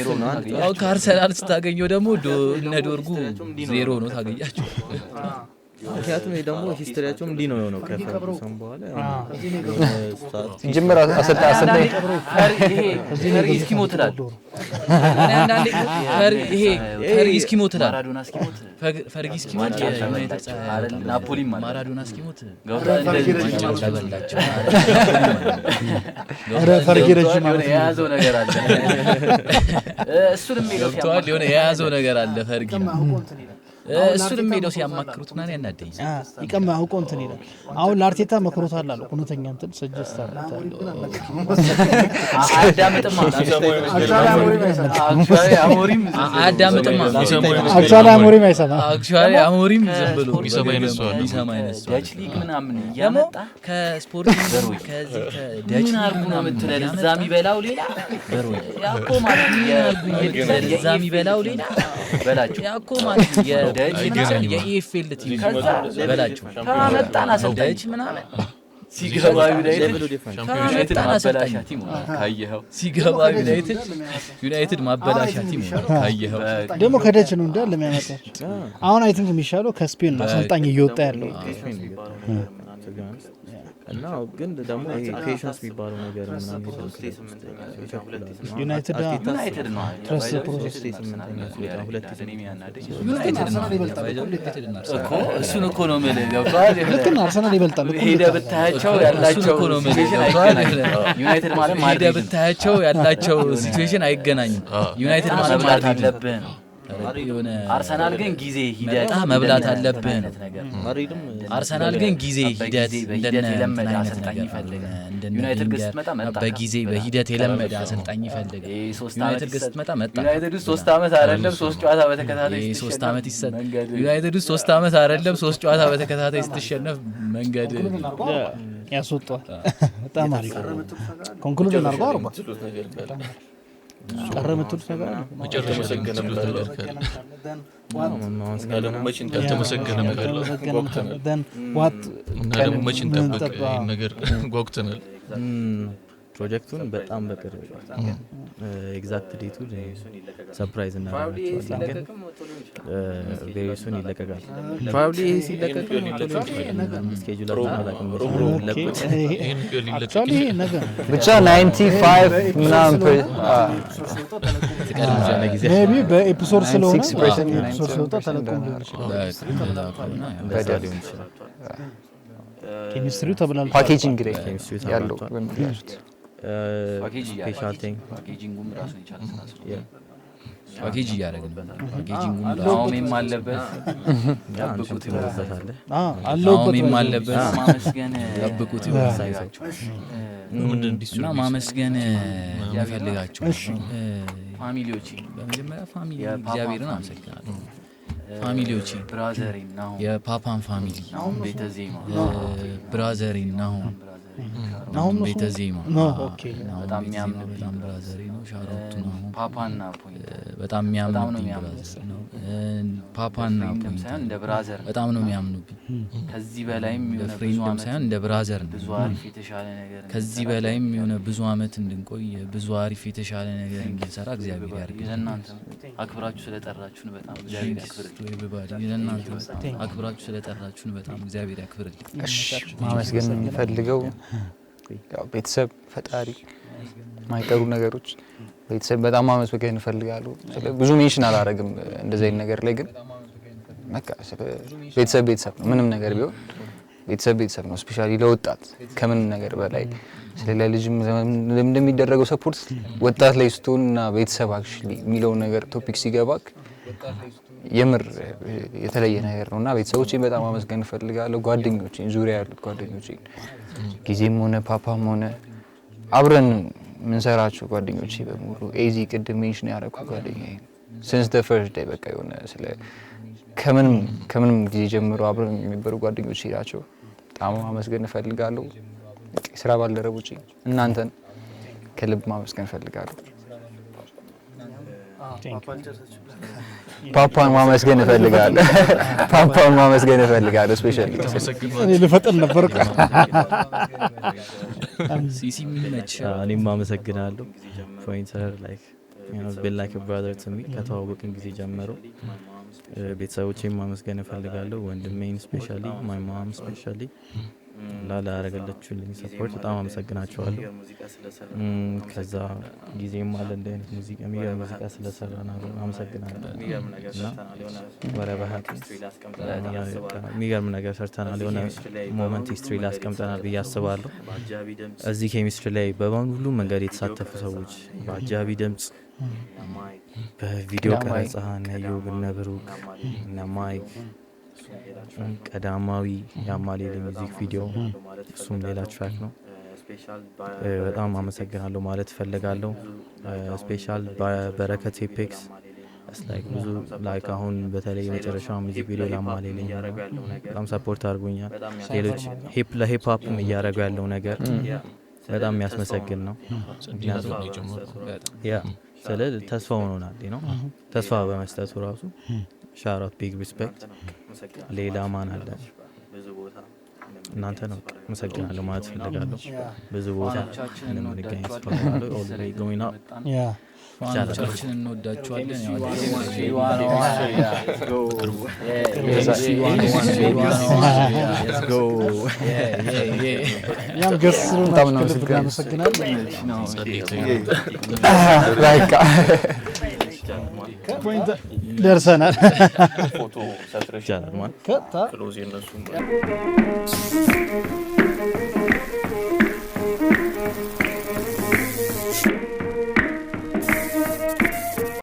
S3: ከአርሰናል ስታገኘው ደግሞ እነ ዶርጉ 0 ነው ታገኛቸው።
S4: ምክንያቱም ደግሞ ሂስትሪያቸው እንዲህ ነው የሆነው። ከፈርጉሰን በኋላ
S9: ጅምር አሰልጣኝ
S8: እስኪሞት እላለሁ።
S3: ፈርጊ እስኪሞት እላለሁ።
S8: ማራዶና እስኪሞት
S3: ፈርጊ እስኪሞት
S8: ናፖሊ
S3: ማራዶና እስኪሞት
S1: ፈርጊ ረጅም
S8: የያዘው ነገር አለ። እሱንም
S3: ገብተዋል። የሆነ የያዘው ነገር አለ ፈርጊ እሱንም ሄደው ሲያማክሩት ምናምን ያናደኝ
S1: ይቀማ አውቆ እንትን ይላል። አሁን ለአርቴታ መክሮታል አለ እውነተኛ እንትን ሰጀስት አድርጓል።
S8: አዳምጥማ አሞሪም
S1: አይሰማ
S3: አክቹዋሊ አሞሪም ዝም ብሎ
S2: ይሰማ ይነሳዋል።
S8: ዳች ሊግ ምናምን እያመጣ
S3: ከስፖርቲንግ ከዚህ
S8: ምን አርጉ ነው የምትለው? እዛ የሚበላው ሌላ ያኮ ማለት
S3: እዛ የሚበላው ሌላ
S8: በላቸው
S3: ያኮ ማለት የኢኤፍኤል ቲም በላቸው
S8: ከመጣና አሰልጣኝ
S3: ምናምን
S8: ሲገባ ዩናይትድ ማበላሻ ቲም ካየኸው
S1: ደግሞ ከደች ነው እንዳለ የሚያመጣቸው። አሁን አይ ቲንክ የሚሻለው ከስፔን ነው አሰልጣኝ እየወጣ ያለው
S4: እና ግን ደግሞ ይሄ ፔሽንስ የሚባለው ነገር ምናምን
S1: ዩናይትድ
S8: ነው
S1: ትረስት ፕሮሰስ
S8: እሱን እኮ ነው የምልህ። ገብቶሃል?
S1: ልክና አርሰናል ይበልጣል።
S8: ሄደህ ብታያቸው ያላቸው ዩናይትድ ማለት
S3: ሄደህ ብታያቸው ያላቸው ሲቹዌሽን አይገናኝም። ዩናይትድ ማለት ማድሪድ
S8: አለብህ ነው። አርሰናል ግን ጊዜ ሂደት
S3: መብላት አለብህ ነው።
S8: አርሰናል ግን ጊዜ ሂደት የለመደ አሰልጣኝ ይፈልጋል። ዩናይትድ ግን ስትመጣ መጣ
S3: በጊዜ በሂደት የለመደ አሰልጣኝ ይፈልጋል። ዩናይትድ ግን ስትመጣ መጣ።
S8: ዩናይትድ 3 ዓመት አይደለም 3 ጨዋታ በተከታታይ
S3: 3 ዓመት ይሰጥ። ዩናይትድ 3 ዓመት አይደለም 3 ጨዋታ በተከታታይ ስትሸነፍ መንገድ
S1: ያስወጣል። በጣም አሪፍ ኮንክሉዥን አድርጓል። ቀረ የምትሉት ነገር አለ?
S2: ያልተመሰገነ ነገር እና ደግሞ መቼ እንጠብቅ ነገር ጓጉተናል።
S7: ፕሮጀክቱን በጣም በቅርብ ኤግዛክት ዴቱ ሰርፕራይዝ እናደርጋቸዋለን፣ ግን ቬሪ ሱን ይለቀቃል። ፕሮባብሊ ይሄ ሲለቀቅ ስኬጁላችን አላውቅም
S9: ብቻ 95 ምናምን
S1: ሜይ ቢ በኤፒሶድ ስለሆነ ኤፒሶድ ስለወጣ ተለቆ ሊሆን
S9: ይችላል።
S1: ኬሚስትሪው ተብላል።
S9: ፓኬጂንግ ላይ ያለው
S7: ስፔሻል ቲንግ
S3: ፓኬጂንጉም ራሱ ይቻላል። ፓኬጅ እያደረግን ፓኬጂንጉም ዳውሜም አለበት ያብቁት ይወዛታል አለበት አለበት ማመስገን ያብቁት ይወዛይዛቸው እና ማመስገን ያፈልጋቸው ፋሚሊዎቼ በመጀመሪያ ፋሚሊ እግዚአብሔርን አመሰግናለሁ። ፋሚሊዎቼ ብራዘሬን ነው የፓፓን ፋሚሊ ቤተዜማ ብራዘሬን ነው
S1: አሁን
S3: ቤተዜማ
S1: ነው። ኦኬ
S3: በጣም የሚያምኑ በጣም ብራዘሬ ነው። ሻሮቱ ነው ፓፓና ፖይንት በጣም የሚያምኑ ብራዘር ነው። ፓፓና ፖይንት እንደ ብራዘር በጣም ነው የሚያምኑብኝ። ከዚህ በላይም የሆነ ፍሬንድም ሳይሆን እንደ ብራዘር ነው። ብዙ አሪፍ የተሻለ ነገር ከዚህ በላይም የሆነ ብዙ አመት እንድንቆይ ብዙ አሪፍ የተሻለ ነገር እንድንሰራ እግዚአብሔር ያርግ። ለእናንተ አክብራችሁ ስለጠራችሁን በጣም እግዚአብሔር ያክብርልኝ። ለእናንተ አክብራችሁ ስለጠራችሁን በጣም እግዚአብሔር ያክብርልኝ።
S9: ማመስገን የሚፈልገው ያው ቤተሰብ ፈጣሪ ማይቀሩ ነገሮች ቤተሰብ በጣም ማመስገን እፈልጋለሁ። ብዙ ሜንሽን አላረግም እንደዚህ አይነት ነገር ላይ ግን በቃ ቤተሰብ ነው። ምንም ነገር ቢሆን ቤተሰብ ነው። ስፔሻሊ ለወጣት ከምንም ነገር በላይ ስለሌላ ልጅም እንደሚደረገው ሰፖርት ወጣት ላይ ስትሆንና ቤተሰብ አክቹሊ የሚለው ነገር ቶፒክ ሲገባክ የምር የተለየ ነገር ነውና ቤተሰቦቼን በጣም ማመስገን እፈልጋለሁ። ጓደኞቼን ዙሪያ ያሉት ጓደኞቼን ጊዜም ሆነ ፓፓም ሆነ አብረን ምንሰራቸው ጓደኞቼ በሙሉ ኤዚ ቅድም ሜንሽን ያደረኩት ጓደኛዬ since the first day በቃ የሆነ ስለ ከምንም ጊዜ ጀምሮ አብረን የሚበሩ ጓደኞቼ ናቸው። በጣም ማመስገን እፈልጋለሁ። ስራ ባልደረቦቼ እናንተን ከልብ ማመስገን እፈልጋለሁ። ፓፓን ማመስገን እፈልጋለሁ። ስፔሻሊ
S1: እኔ ልፈጥን ነበር
S3: ሲሲ ሚነች
S7: እኔም አመሰግናለሁ። ፖይንተር ላይክ been like a brother to me ከተዋወቅን ጊዜ ጀምሮ ቤተሰቦቼን ማመስገን እፈልጋለሁ። ወንድሜን ስፔሻሊ my mom ስፔሻሊ ላደረገችልኝ ሰፖርት በጣም አመሰግናቸዋለሁ። ከዛ ጊዜም አለ እንደ አይነት ሙዚቃ ስለሰራና አመሰግናለሁ። እና ወረባሃት የሚገርም ነገር ሰርተናል። የሆነ ሞመንት ሂስትሪ ላይ አስቀምጠናል ብዬ አስባለሁ። እዚህ ኬሚስትሪ ላይ በሁሉ መንገድ የተሳተፉ ሰዎች በአጃቢ ድምፅ፣ በቪዲዮ ቀረጻ እነ ዮብ እነ ብሩክ እነ ማይክ ቀዳማዊ ያማሌል ሚውዚክ ቪዲዮ እሱም ሌላ ትራክ ነው። በጣም አመሰግናለሁ ማለት ፈልጋለሁ። ስፔሻል በረከት ኤፔክስ ብዙ ላይክ አሁን በተለይ የመጨረሻው ሚውዚክ ቪዲዮ ያማሌል በጣም ሰፖርት አድርጎኛል። ሌሎች ለሂፕ ሆፕም እያደረጉ ያለው ነገር በጣም የሚያስመሰግን ነው። ያ ስለ ተስፋ ሆኖናል ነው ተስፋ በመስጠቱ ራሱ ሻውት ቢግ ሪስፔክት። ሌላ ማን አለ? እናንተ ነው አመሰግናለሁ ማለት ፈልጋለሁ። ብዙ ቦታ እንገናኝ ተስፋለሁ። ኦልሬዲ ጎይንግ አፕ
S1: ያ
S3: ፋኖቻችን እንወዳቸዋለን።
S1: ያም ገስ በጣም ነው አመሰግናለሁ።
S9: ላይክ
S1: ፖይንት ደርሰናል።
S7: ፎቶ ሰትረሽ ይቻላል ማለት
S1: ከታ
S7: ክሎዝ የነሱ